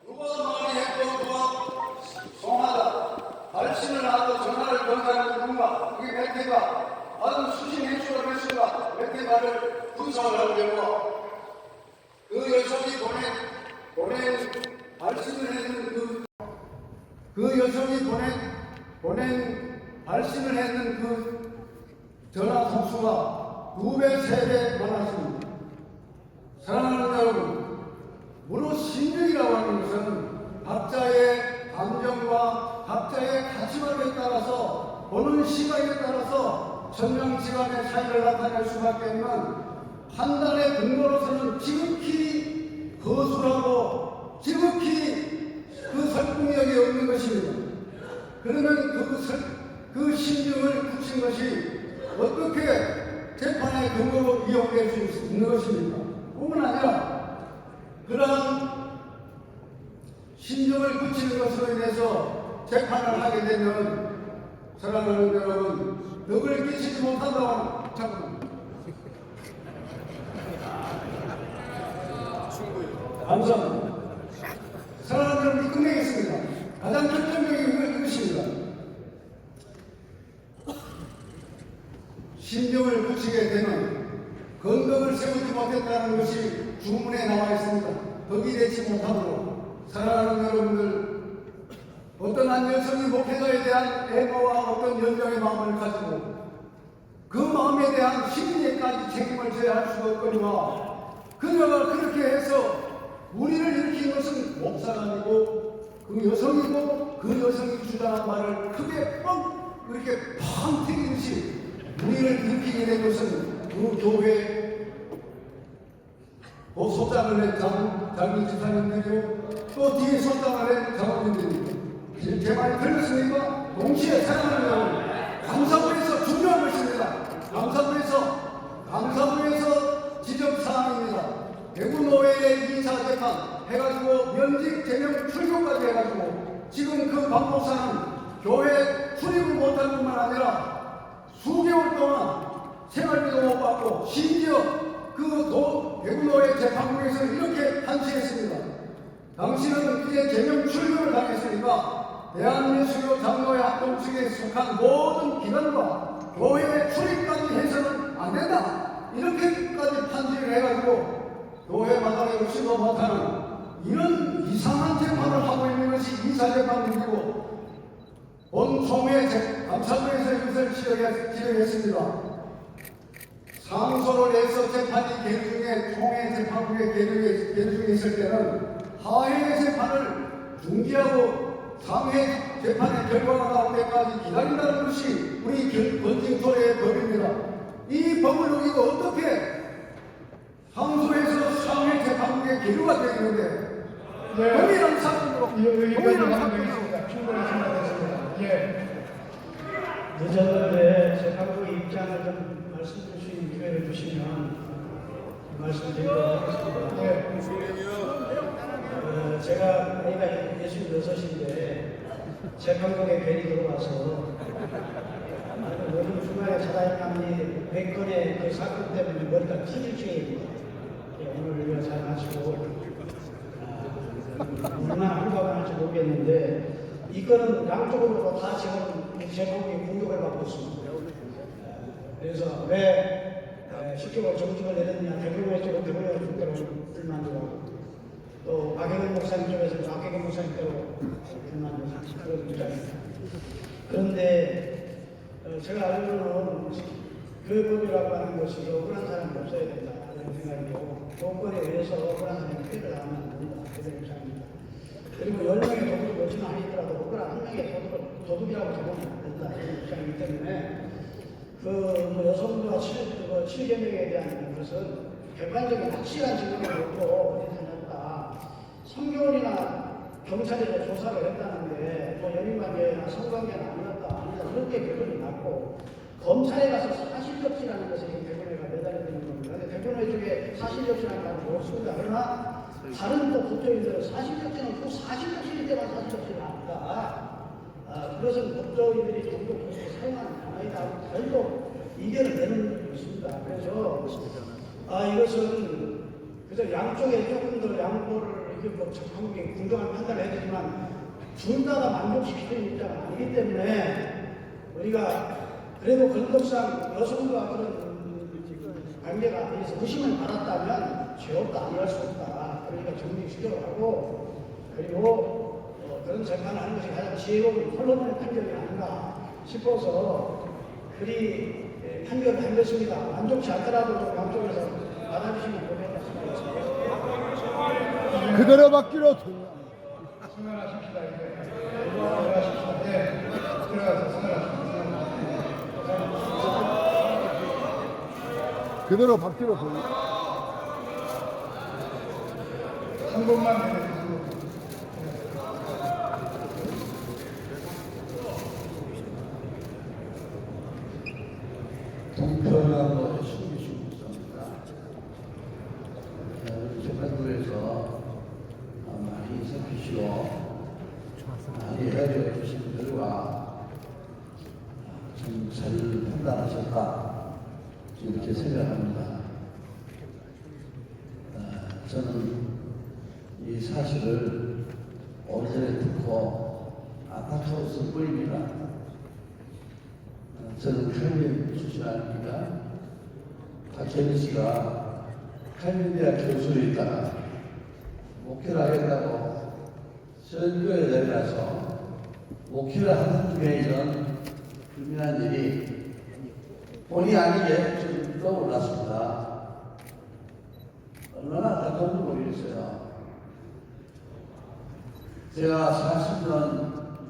누가 많이 했고 누가 송하다 발신을 하고 전화를 건 사람은 누군가 그게 몇 개가 아주 수신 횟수가 몇 수가 몇 개가를 분석을 하려고 그 여성이 보낸 발신을 했는 그 여성이 보낸 발신을 했는 그 전화 통수가 2배, 3배 많았습니다. 사랑하는 여러분, 무릇 심증이라고 하는 것은 각자의 감정과 각자의 가치관에 따라서 보는 시각에 따라서 천명지간의 차이를 나타낼 수밖에 없는 판단의 근거로서는 지극히 거술하고 지극히 그 설득력이 없는 것입니다. 그러면 그 심증을 붙인 것이 어떻게 재판의 근거로 이용될 수 있는 것입니까? 뿐만 아니라 그러한 심증을 붙이는 것으로 인해서 재판을 하게 되면 사랑하는 여러분 덕을 끼치지 못한다고 하는 잠깐만 감사합니다. 사랑하는 여러분 끝내겠습니다. 가장 결정적인 것입니다. 심정을 붙이게 되면 건강을 세우지 못했다는 것이 주문에 나와 있습니다. 덕이 되지 못함으로 사랑하는 여러분들 어떤 한 여성이 목회자에 대한 애모와 어떤 연정의 마음을 가지고 그 마음에 대한 심리에까지 책임을 져야 할 수가 없거니와 그녀가 그렇게 해서 우리를 일으킨 것은 목사가 아니고 그 여성이고 그 여성이 주장한 말을 크게 뻥 이렇게 팡 튀기듯이 우리를 일으키게 된 것은 그 교회 그 소장을 낸 장기 집사님들이고 또 뒤에 소장을 낸 장로님들입니다. 제 말 들렸습니까? 동시에 사랑하는 여러분 감사부에서 중요한 것입니다. 감사부에서 지적사항입니다. 대구노회의 이사재판 해가지고 면직 제명 출교까지 해가지고 지금 그 박 목사는 교회 출입을 못할 뿐만 아니라 수개월 동안 생활비도 못 받고 심지어 그 대구노회 재판국에서 이렇게 한시했습니다. 당신은 이제 제명 출교를 당했으니까 대한민수교 장로회 합동 측에 속한 모든 기관과 교회 출입까지 해서는 안 된다. 이렇게까지 판지를 해가지고 교회 마당에 오지도 못하는 이런 이상한 재판을 하고 있는 것이 이사재판국이고 본 총회 감사부에서 이것을 지적했습니다. 상소를 해서 재판이 계류 중에 총회 재판국에 계류 중에 있을 때는 하회 재판을 중지하고 상회 재판의 결과가 나올 때까지 기다린다는 것이 우리 권징토의 법입니다. 이 법을 어기고 어떻게 상소에서 상회 재판국에 계류가 되겠는데 동일한 사건으로 동일한 사건으로 충분히 생각했습니다. 예. 늦었는데 재판부의 입장을 좀 말씀드릴 수 있는 기회를 주시면 말씀드리도록 하겠습니다. 예. 제가 나이가 66인데 재판국에 괜히 들어와서 모든 중간에 사단장님이 100건의 그 사건 때문에 머리가 터질 지경입니다. 오늘 잘 마치고 얼마나 한가만 할지 모르겠는데 이 건은 양쪽으로 다 지금 재판국이 공격을 받고 있습니다. 그래서 왜 10개월 정직을 내렸느냐, 대구노회 쪽은 대구노회 쪽대로 불만들고 또 박영현 목사님 쪽에서는 박영현 목사님 대로 불만들고 그런 입장입니다. 그런데 제가 알기로는 교회법이라고 하는 것이 억울한 사람이 없어야 된다 그런 생각이고 도권에 의해서 억울한 사람이 피해를 당하면 안 된다 그런 입장입니다. 그리고 10명의 도둑이 몇이나 아니더라도 억울한 한 명의 도둑이라고 보면 안 된다 이런 입장이기 때문에 여성부와 7개명에 대한 것은 객관적인 확실한 증거를 놓고 어디 다녔다. 3개월이나 경찰에서 조사를 했다는데 연인관계나 성관계는 아니었다. 그렇게 결론이 났고 검찰에 가서 사실적시라는 것에 대구노회가 매달려 있는 겁니다. 근데 대구노회 쪽에 사실적시라는 건 없습니다. 그러나 다른 또 법조인들은 사실적시는 꼭 사실적시일 때만 사실적시를 합니다. 그것은 법조인들이 종종 사용하는 단어이다. 별도 이견을 내는 분이 있습니다. 그래서 이것은 그래서 양쪽에 조금 더 양보를 한국이 공정한 판단을 해야 되지만 둘 다가 만족시키는 입장은 아니기 때문에 우리가 그래도 근법상 여성과 그런 관계가 있어서 의심을 받았다면 죄 없다 아니할 수 없다. 그러니까 정리시키도록 하고 그리고 그런 재판을 하는 것이 가장 지혜로운 홀로몬의 판결이 아닌가 싶어서 그리 판결을 달렸습니다. 만족치 않더라도 좀 양쪽에서 받아주시면 고맙겠습니다. 그대로 받기로 승관하십시다. 들어가십시다. 네. 들어가서 승관하십시다. 그대로 받기로 한 번만 해주시고. 동편하고 신기신 목사입니다. 재판부에서 많이 살피시고 많이 해결해 주신 결과 좀 잘 판단하셨다 이렇게 생각합니다. 저는 이 사실을 오전에 듣고 안타까웠을 뿐입니다. 저는 칼빈 출신 아닙니까? 박현희 씨가 칼빈대학 교수였다가 목회를 하겠다고 선교에 내려가서 목회를 하는 중에 이런 불min한 일이 본의 아니게 좀 떠올랐습니다. 얼마나 안타까운지 모르겠어요. 제가 40년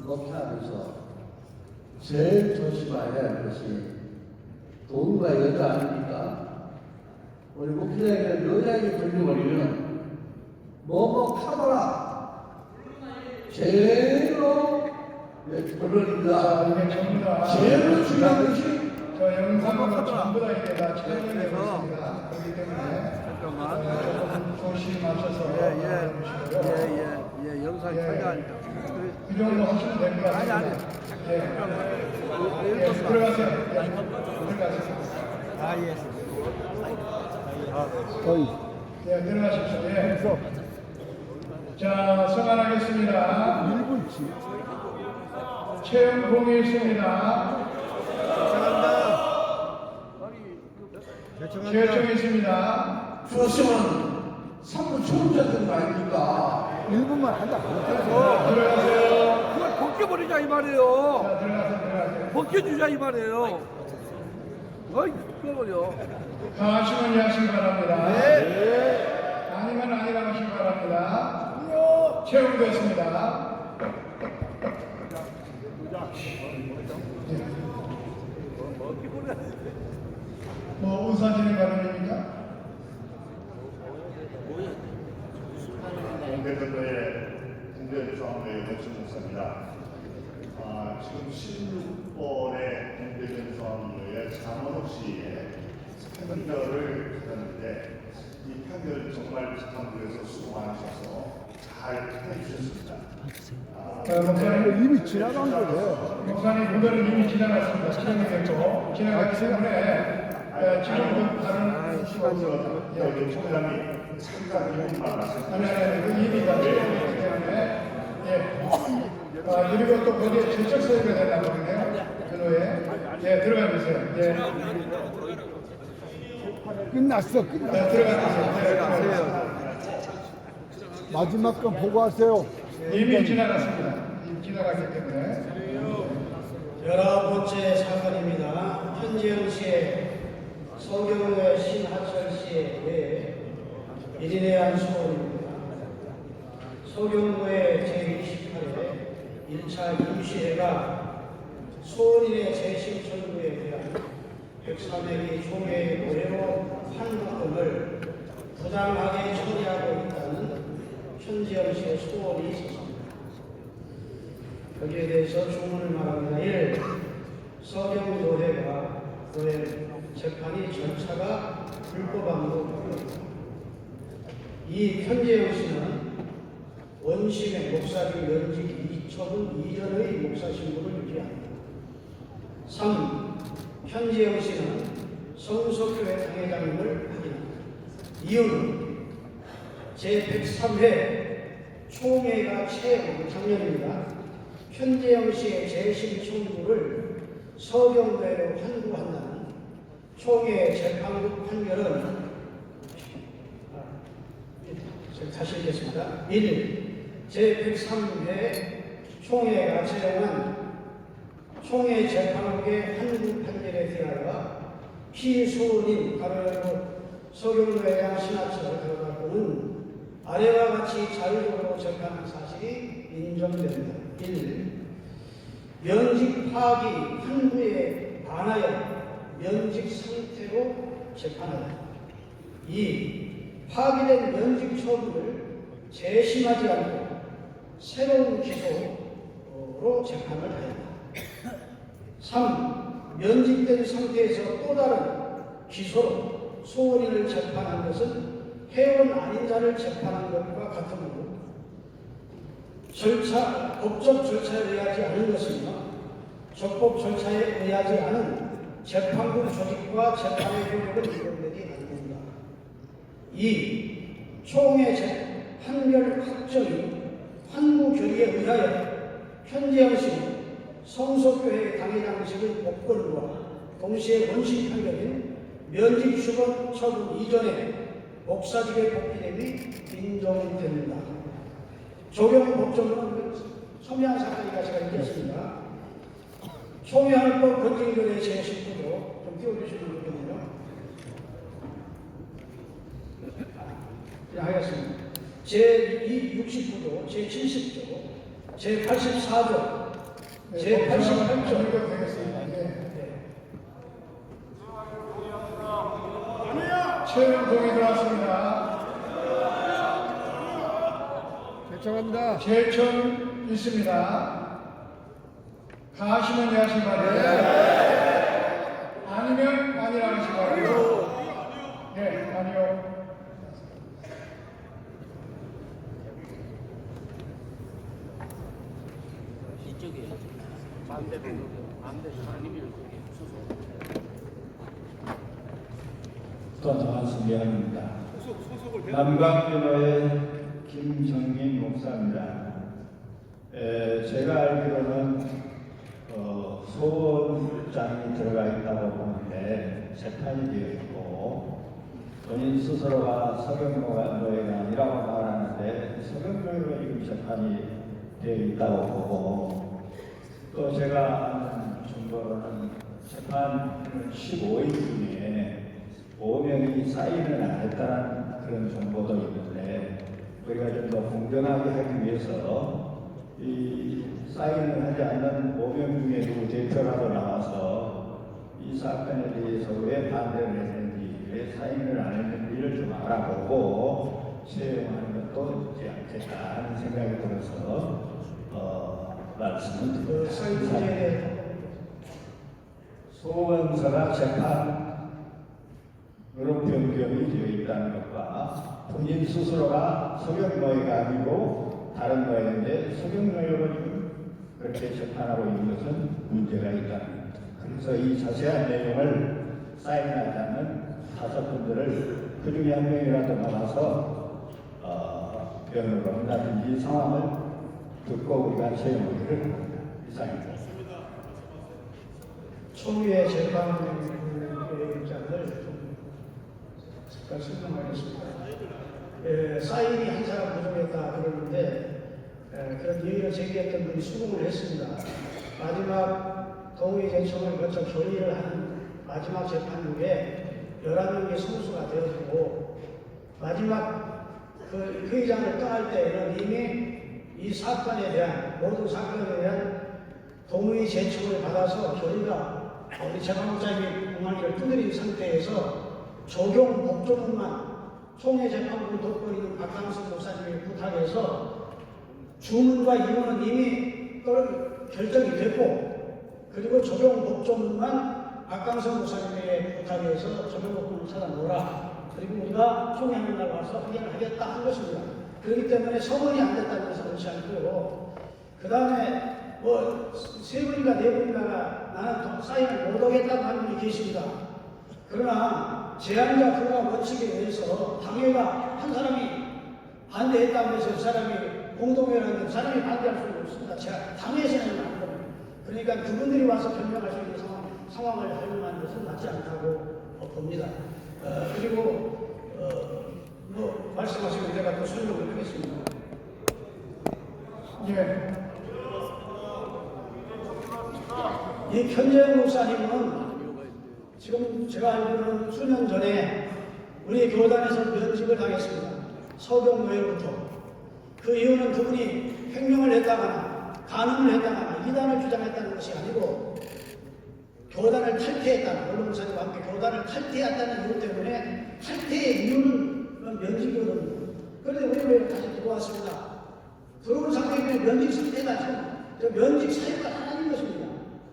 목회하면서 제일 조심해야 할 것이 돈과 여자 아닙니까? 우리 목회자에게 여자에게 걸려버리면 뭐뭐 타거라 제일로 결론입니다. 이게 전부 다 제일로 중요한 것이 저 영상은 전부 다 이게 다 촬영이 되고 있습니다. 그렇기 때문에 조금 조심하셔서 해주시고요. 예, 영상 예. 촬영하니까. 그 정도 하시면 될 것 같습니다. 아니. 예. 예, 들어가세요. 예, 들어가세요. 예, 들어가십시오. 예. 자, 성안하겠습니다. 1분치. 최영봉이 있습니다. 최영봉이 있습니다. 조심은 상부 초음자들 아닙니까? 1분만 한다. 들어가세요. 그걸 벗겨버리자 이 말이에요. 자, 들어가세요. 벗겨주자 이 말이에요. 어이, 벗겨버려. 강하시면 이해하시기 바랍니다. 네. 아니면 아니라고 하시기 바랍니다. 채용됐습니다. 뭐 의사진의 발언입니까? 공대전도의 공대전도의 노춘목사입니다. 지금 16번의 공대전도의 장원옥 씨의 판결을 받았는데 이 판결 정말 재판부에서 수고 많으셔서 잘 해주셨습니다. 목사님 이미 지나간 거죠. 목사님 그거는 이미 지나갔습니다. 진행이 됐고 지나갔기 때문에 지금 다른 시간이 여기 총장이 잠깐 이것만 말씀드렸습니다. 아니 이미 다 진행되기 때문에 그리고 또 거기에 질적 서유가 된다고 그러네요. 근호에 들어가 주세요. 끝났어. 들어가주세요. 마지막 건 보고하세요. 이미 지나갔습니다. 이미 지나갔기 때문에 19번째 사건입니다. 현재영 씨의 서경의 신하철 씨에 대해 1인에 한 소원입니다. 서경구의 제28회 1차 임시회가 소원인의 재심 청구에 대한 103회기 총회의 노래로 환급금을 부당하게 처리하고 있다는 현재영 씨의 소원이 있었습니다. 여기에 대해서 주문을 말합니다. 1. 서경노회가 노회 재판이 절차가 불법함으로 보입니다. 2. 현재영 씨는 원심의 목사직 면직 2처분 이전의 목사 신분을 유지합니다. 3. 현재영 씨는 성서교회 당회장님을 확인합니다. 이유는 제103회 총회가 최고 작년입니다. 현재영 씨의 재심 청구를 서경대로 환구한다는 총회 재판국 판결은 다시 읽겠습니다. 1. 제103회 총회가 채용한 총회 재판국의 환구 판결에 대하여 피소원인 서경대장 신하철 가로닫고는 아래와 같이 자율적으로 재판한 사실이 인정됩니다. 1. 면직 파기 환구에 반하여 면직 상태로 재판하다. 2. 파기된 면직 처분을 재심하지 않고 새로운 기소로 재판을 하였다. 3. 면직된 상태에서 또 다른 기소로 소원인을 재판한 것은 회원 아닌 자를 재판한 것과 같으므로 법적 절차에 의하지 않은 것이며 적법 절차에 의하지 않은 재판국 조직과 재판의 효력은 인정되지 않는다. 2. 총회 판결 확정이 환구 결의에 의하여 현재영 씨는 성서교회 당회장직의 복권과 동시에 원심 판결인 면직 처분 이전에 목사직에 복귀됨이 인정됩니다. 적용 법정은 첨예한 사건이라 제가 읽겠습니다. 총회헌법 권징결의 제19조 좀 띄워주시면 좋겠네요. 그냥 하겠습니다. 제69조, 제70조, 제84조, 제88조 되겠습니다. 최영봉이 들어왔습니다. 결정합니다. 제청 있습니다. 가시면 이해하시기 바랍니다. 아니면 아니라고 하시기 바랍니다. 네, 아니요. 또 나왔습니다. 남강교회 김정민 목사입니다. 제가 알기로는 소원장이 들어가 있다고 보는데 재판이 되어 있고 본인 스스로가 서경노예가 아니라고 말하는데 서경노예로 지금 재판이 되어 있다고 보고 또 제가 아는 정보로는 재판 15일 중에 5명이 사인을 안 했다는 그런 정보도 있는데 우리가 좀 더 공정하게 하기 위해서 이 사인을 하지 않는 5명 중에 누구 대표라도 나와서 이 사건에 대해서 왜 반대를 했는지 왜 사인을 안 했는지를 좀 알아보고 채용하는 것도 되지 않겠다 하는 생각이 들어서 말씀을 드립니다. 소원서가 재판으로 변경이 되어 있다는 것과 본인 스스로가 서경노예가 아니고 다른 노예인데 서경노예로 지금 그렇게 재판하고 있는 것은 문제가 있다는 겁니다. 그래서 이 자세한 내용을 사인하지 않는 5분들을 그 중에 한 명이라도 나와서 변호를 한다든지 상황을 듣고 우리가 채용하기를 합니다. 이상입니다. 초유의 재판의 입장을 잠깐 설명하겠습니다. 사인이 한 사람 부족했다 그러는데 그런 얘기를 제기했던 분이 수긍을 했습니다. 마지막 동의 제청을 거쳐 결의를 한 마지막 재판 후에 11명의 선수가 되어지고 마지막 그 회장을 떠날 때에는 이미 이 사건에 대한 모든 사건에 대한 동의 제청을 받아서 결의가 우리 재판부장님이 공항을 두드린 상태에서 적용 법조문만 총회재판부를 돕고 있는 박강성 목사님의 부탁에서 주문과 이문은 이미 결정이 됐고 그리고 적용 법조문만 박강성 목사님의 부탁에서 적용 법조문을 찾아놓으라. 그리고 우리가 총회하는 날 와서 확인을 하겠다 한 것입니다. 그렇기 때문에 서문이 안 됐다는 것은 그렇지 않고요. 그 다음에 뭐 3분인가 4분인가가 나는 사인을 못하겠다고 하는 분이 계십니다. 그러나 제한자 불가 원칙에 의해서 당회가 한 사람이 반대했다고 해서 그 사람이 공동회라는 사람이 반대할 수는 없습니다. 제가 당회에서는 안 겁니다. 그러니까 그분들이 와서 변명할 수 있는 상황을 활용하는 것은 맞지 않다고 봅니다. 그리고 뭐 말씀하시면 제가 또 설명을 하겠습니다. 예. 이 현재영 목사님은 지금 제가 알기로는 수년 전에 우리 교단에서 면직을 당했습니다. 서경노예로부터. 그 이유는 그분이 횡령을 했다거나 간음을 했다거나 이단을 주장했다는 것이 아니고 교단을 탈퇴했다는, 원로 목사님과 함께 교단을 탈퇴했다는 이유 때문에 탈퇴의 이유는 면직이거든요. 그런데 우리 왜 다시 들어왔습니다. 들어온 상태이면 면직 상태가 지금 면직 사유가 하나인 것입니다.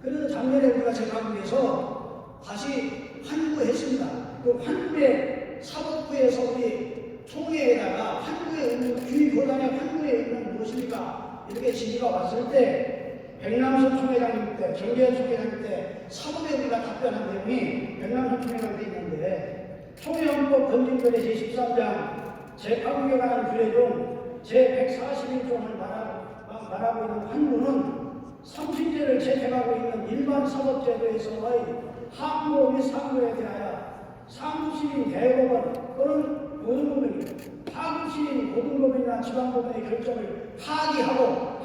그래서 작년에 우리가 재판부에서 다시 환구했습니다. 그 환구의 사법부에서 우리 총회에다가 환구의 의미, 규의교단의 환구의 의미는 무엇입니까? 이렇게 질의가 왔을 때 백남선 총회장님 때, 정재현 총회장님 때 사법에 우리가 답변한 내용이 백남선 총회장 때 있는데 총회헌법 건진변의 제13장 재판국에 관한 규례 중 제141조를 말하고 있는 환구는 성신제를 채택하고 있는 일반 사법제도에서의 항고 및 상고에 대하여 상부시민 대법원 또는 고등법원이 하급시민 고등법원이나 지방법원의 결정을 파기하고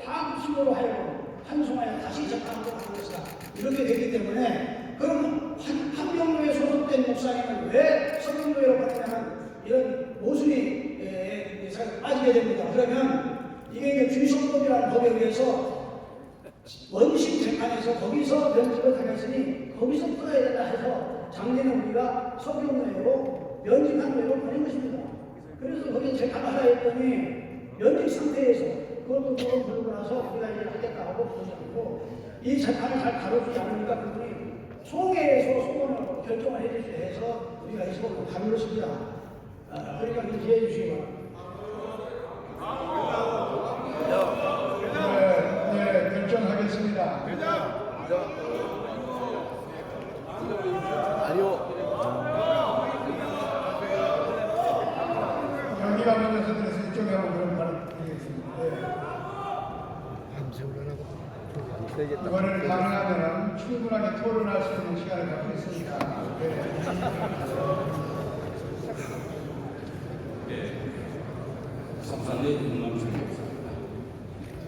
하급심으로 하여금 환송하여 다시 재판하도록 하는 것이다. 이렇게 되기 때문에 그럼 한경로에 소속된 목사님은 왜 서경로로 가느냐는 이런 모순이 빠지게 됩니다. 그러면 이게 이제 귀속법이라는 법에 의해서 원심 재판에서 거기서 면직을 당했으니 거기서 풀어야 된다 해서 작년에 우리가 서경노예로 면직한 노예로 보낸 것입니다. 그래서 거기 재판하라 했더니 면직 상태에서 그것도 조금 들고 나서 우리가 이제 하겠다 하고 보지 않고 이 재판을 잘 다뤄주지 않으니까 그분이 총회에서 소원을 결정을 해주셔야 해서 우리가 이 소원을 다룬 것입니다. 그러니까 이해해 주시기 바랍니다. 네, 결정하겠습니다. 어디가 먼저 서들어서 이쪽에 하고 그런 말을 드리겠습니다. 이거를 가능하면 충분하게 토론할 수 있는 시간을 갖고 있으니까. 성산의 윤남순입니다.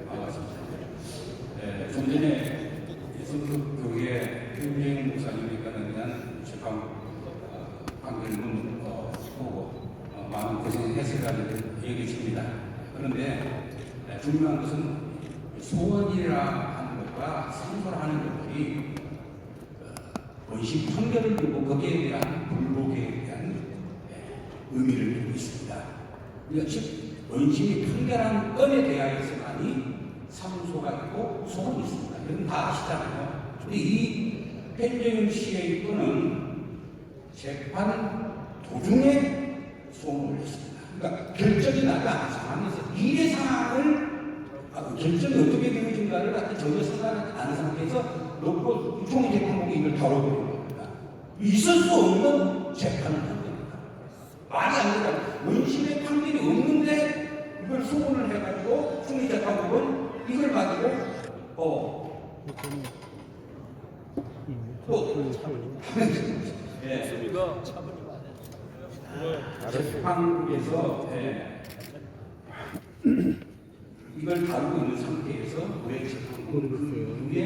반갑습니다. 좀 전에 성북교회 윤행 목사님에 관한 재판 판결문 보고 많은 고생했으라는 얘기입니다. 그런데 중요한 것은 소원이라 하는 것과 상소를 하는 것들이 원심 판결을 두고 거기에 대한 불복에 대한 의미를 두고 있습니다. 그러니까 즉 원심이 판결한 건에 대하여서만이 상소가 있고 소원이 있습니다. 이건 다 아시잖아요. 근데 이 펜정윤 씨의 건은 재판 도중에 소원을 했습니다. 그러니까 결정이 나지 않은 상황에서 미래 상황을 결정이 어떻게 되어진가를 갖다 전혀 생각하지 않은 상태에서 놓고 총재판국이 이걸 다뤄버리는 겁니다. 있을 수 없는 재판을 한 겁니다. 말이 안 되잖아요. 원심의 판결이 없는데 이걸 소원을 해가지고 총재판국은 이걸 가지고 재판국에서 이걸 다루고 있는 상태에서 왜 재판국은 그 이후에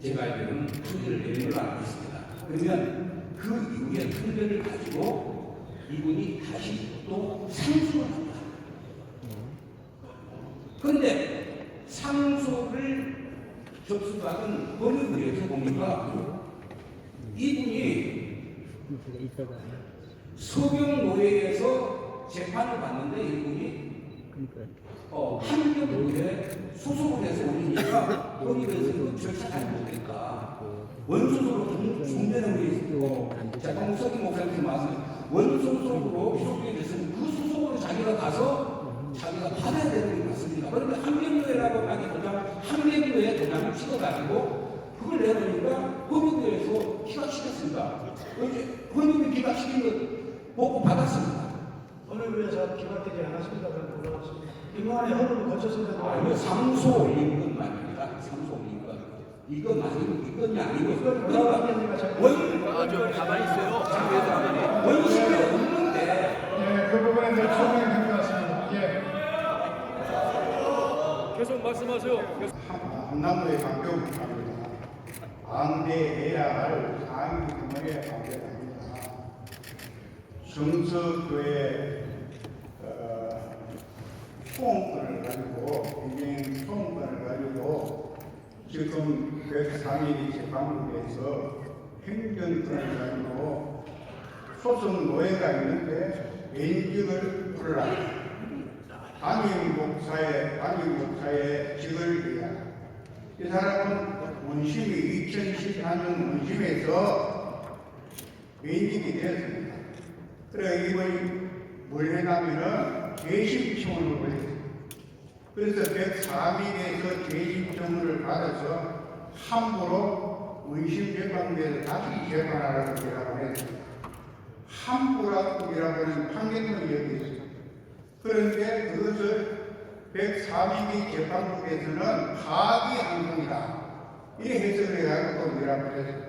제가 알기로는 판결을 내린 걸로 알고 있습니다. 그러면 그 이후에 판결을 가지고 이분이 다시 또 상소를 합니다. 그런데 상소를 접수받은 법률에서 보니까 이분이 서경노회에서 재판을 받는데 이분이 한경노회 소속을 해서 올리니까 법률에서 절차 잘못되니까 원소속으로 중대는 게 있고 재판 서경 목사님께서 말씀 원소속으로 소속이 됐으면 그 소속으로 자기가 가서 자기가 받아야 되는 게 맞습니다. 그런데 한경노회라고 하기보다 한경노회 도장을 찍어가지고 그걸 내놓으니까 법률에서 기각시켰습니다. 이제 법률이 기각시킨 것 보고 받았습니다. 법률에서 기각되지 않았습니다. 이번에 헌법을 거쳤습니다. 이거 상소 올린 건 말입니다. 상소 올린 건. 이건 아니고, 이건이 아니고. 가만히 있어요. 원심이 없는데. 예, 그 부분에 대해 설명해 드렸습니다. 예. 계속 말씀하세요. 한남도의 강경입니다. 반대해야 할 사항이기 때문에 반대합니다. 정서교회 소원권을 가지고 굉장히 소원권을 가지고 지금 그3.12 재판국에서 행정권을 가지고 소속 노예가 있는데 면직을 불라 담임 목사의 직을 위하 이 사람은 원심이 2014년 원심에서 면직이 되었습니다. 그래 이번이 뭘 했냐면은 재심청을 벌였습니다. 그래서 104명에서 재심청을 받아서 함부로 원심 재판부에서 다시 재판하라고 제안을 했습니다. 함부라고 하는 판결문이 여기 있습니다. 그런데 그것을 104명의 재판국에서는 파기환송이다 이렇게 해석을 해가지고 뭐라고 했습니다.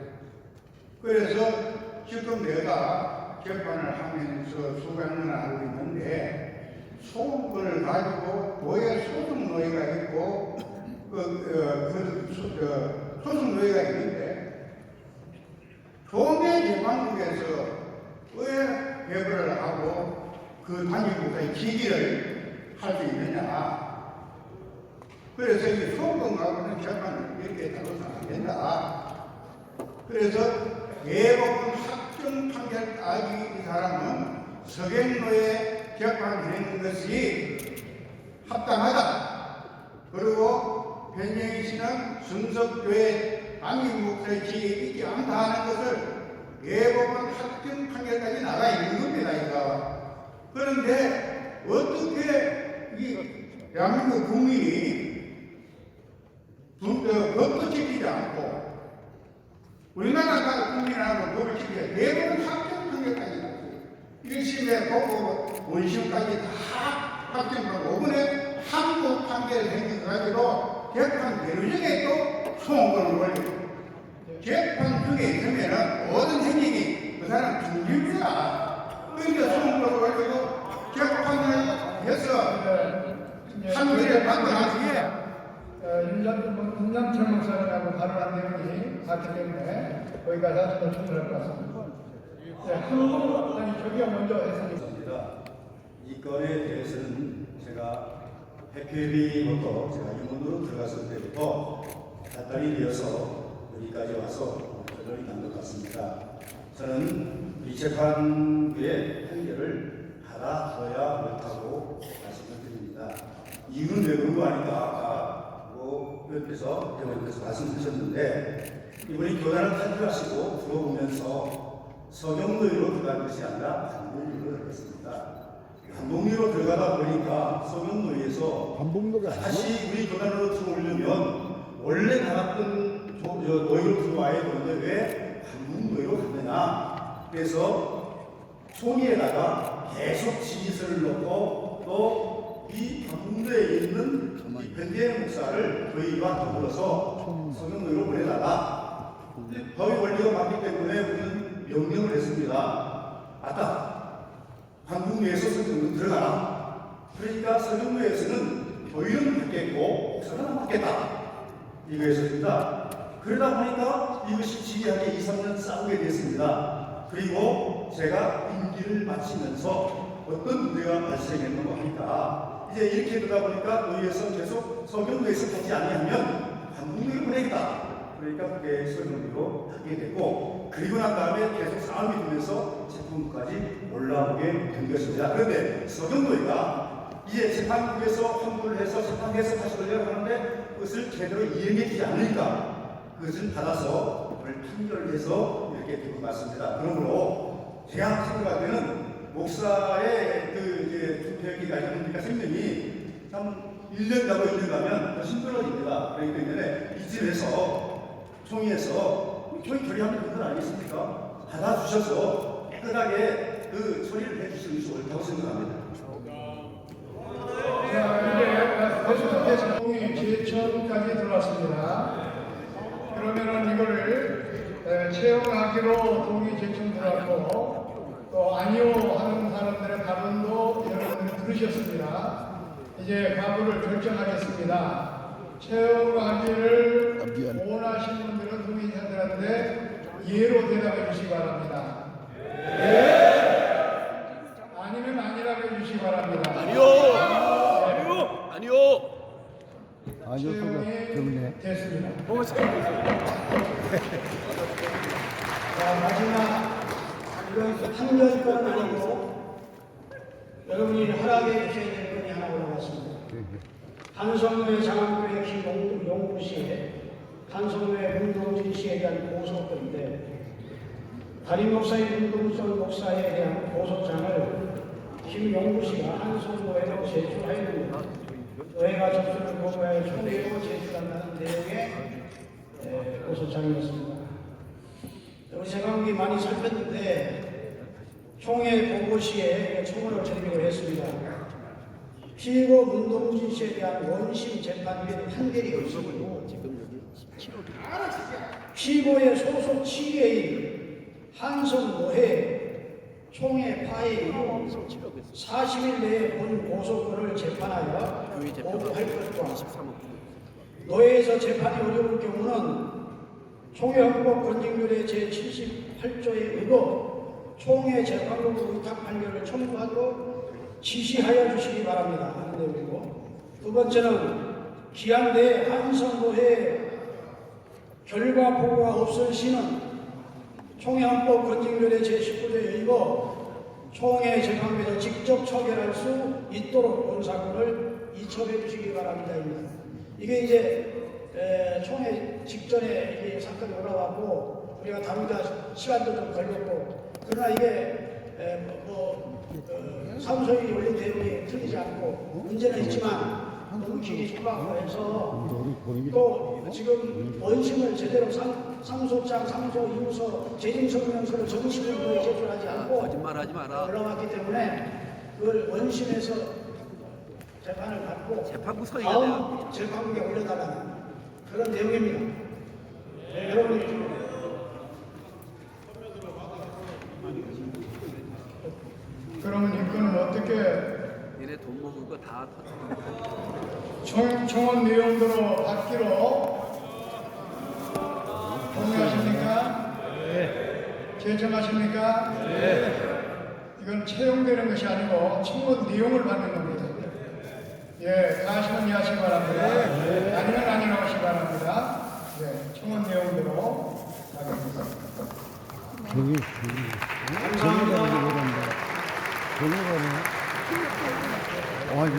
그래서 지금 내가 재판을 하면서 수강을 하고 있는데 소원권을 가지고 노예 소속 노예가 있고 소속 노예가 있는데 종의 재판국에서 왜 배부를 하고 그 단임 목사의 직위를 할 수 있느냐. 그래서 이 소원권 가지고는 재판을 이렇게 다뤄서 안 된다. 그래서 대법원 확정 판결까지 이 사람은 서경노예 재판되는 것이 합당하다. 그리고 변정희 씨는 순석교회 담임 목사의 지위에 있지 않다 하는 것을 대법원 확정 판결까지 나가 있는 겁니다. 이거. 그런데 어떻게 이 대한민국 국민이 법도 지키지 않고 우리나라 국민하고 법을 지키지 대법원 확정 판결까지 나왔어요. 1심에 보고 원심까지 다 확정하고 이번에 한국 판결이 생겨가지고 재판 대로정에 또 소송권을 걸리고 재판 중에 있으면은 모든 행위이 그 사람 중립이다. 그러니까 소송권을 걸리고 재판을 해서 판결을 받아가지고 윤장철 목사님하고 발언한 내용이 같기 때문에 거기까지 하시면 충분할 것 같습니다. 네, 아니 저기가 먼저 했습니다. 이 건에 대해서는 제가 백회비부터 제가 임원으로 들어갔을 때부터 닷달이 되어서 여기까지 와서 결론이 난 것 같습니다. 저는 이 재판부의 판결을 받아줘야 옳다고 말씀을 드립니다. 이유는 왜 그런 거 아닌가? 아까 의원께서 대원께서 말씀하셨는데 이번에 교단을 탈퇴하시고 들어오면서 서경로로 들어간 것이 아니라 반복로로 들어갔습니다. 반복로로 들어가다 보니까 서경로에서 다시 우리 교단으로 들어오려면 원래 나갔던 노예로 들어와야 되는데 왜 반복로로 갔느냐. 그래서 총회에다가 계속 지지서를 넣고 또 이 반복로에 있는 이 변재영 목사를 저희와 더불어서 서경로로 보내달라. 법의 원리가 맞기 때문에 우리는 명령을 했습니다. 아따, 한국내에서 서경로 들어가라. 그러니까 서경로에서는 교인은 받겠고 목사는 안 받겠다. 이거였습니다. 그러다 보니까 이것이 지리하게 2, 3년 싸우게 됐습니다. 그리고 제가 임기를 마치면서 어떤 문제가 발생했는가 하니까 이제 이렇게 되다 보니까 노예에서 계속 서경로에서 하지 아니하면 한국내로 보내겠다. 그러니까 그게 서경로로 하게 되고 그리고 난 다음에 계속 싸움이 되면서 재판부까지 올라오게 된 것입니다. 그런데 서경로가 이제 재판국에서 환불을 해서 재판에서 다시 돌려고 하는데 그것을 제대로 이행해주지 않으니까 그것을 받아서 오늘 판결을 해서 이렇게 되고 맞습니다. 그러므로 제가 생각하기에는 목사의 투표기가 그러니까 생명이 참 1년 가고 1년 가면 더 힘들어집니다. 그렇기 때문에 이쯤에서 총회에서 총회 결의하면 그건 아니겠습니까? 받아주셔서 깨끗하게 그 처리를 해주시는 것이 옳다고 생각합니다. 계속해서 동의 제천까지 들어왔습니다. 그러면은 이거를 채용하기로 동의 제청 들어왔고 또 아니요 하는 사람들의 발언도 여러분들이 들으셨습니다. 이제 가부를 결정하겠습니다. 채용하기를 원하시는 분들은 동의자들한테 예로 대답해 주시기 바랍니다. 아니면 아니라고 해주시기 바랍니다. 채용이 됐습니다. 자, 마지막 이건 판결권을 가지고 여러분이 허락해 주셔야 될 건이 하나 올라왔습니다. 한성로의 장안교회 김용구 씨의 한성로의 문동진 씨에 대한 고소건인데 담임 목사인 문동진 목사에 대한 고소장을 김용구 씨가 한성로에로 제출하였는데 교회가 접수를 거부하여 총회로 제출한다는 내용의 고소장이었습니다. 우리 재판국이 많이 살폈는데 총회 보고 시에 청원을 전개를 했습니다. 피고 문동진 씨에 대한 원심 재판의 판결이 없었고 피고의 소속 치계인 한성노회 총회 파해 이후 40일 내에 본 고소권을 재판하여 보고할 것과 노회에서 재판이 어려울 경우는 총회헌법 건직률의 제78조에 의거 총회 재판국 의탁 판결을 청구하고 지시하여 주시기 바랍니다 하는 내용이고 두 번째는 기한 내에 한성노회 결과 보고가 없을 시는 총회헌법 건직률의 제19조에 의거 총회 재판부에서 직접 처결할 수 있도록 본 사건을 이첩해 주시기 바랍니다. 이게 이제 총회 직전에 이게 사건이 올라왔고 우리가 다루다 시간도 좀 걸렸고 그러나 이게 사무소에 올린 내용이 틀리지 않고 문제는 있지만 너무 길이 좁아고 해서 또 지금 원심을 제대로 사무소장, 사무소 이후서 재림성명서를 정식으로 제출하지 않고 거짓말하지 마라. 올라왔기 때문에 그걸 원심에서 재판을 받고 다음 재판국에 올려달라는 그런 내용입니다. 네, 여러분이 그러면 이거는 어떻게 얘네 돈 먹은 거 다 총원 내용대로 받기로 동의하십니까? 네. 제청하십니까? 네. 이건 채용되는 것이 아니고 총원 내용을 받는 겁니다. 예, 가시면 이해하시기 바랍니다. 네. 아니면 아니라고 하시기 바랍니다. 네, 총원 내용대로 하겠습니다.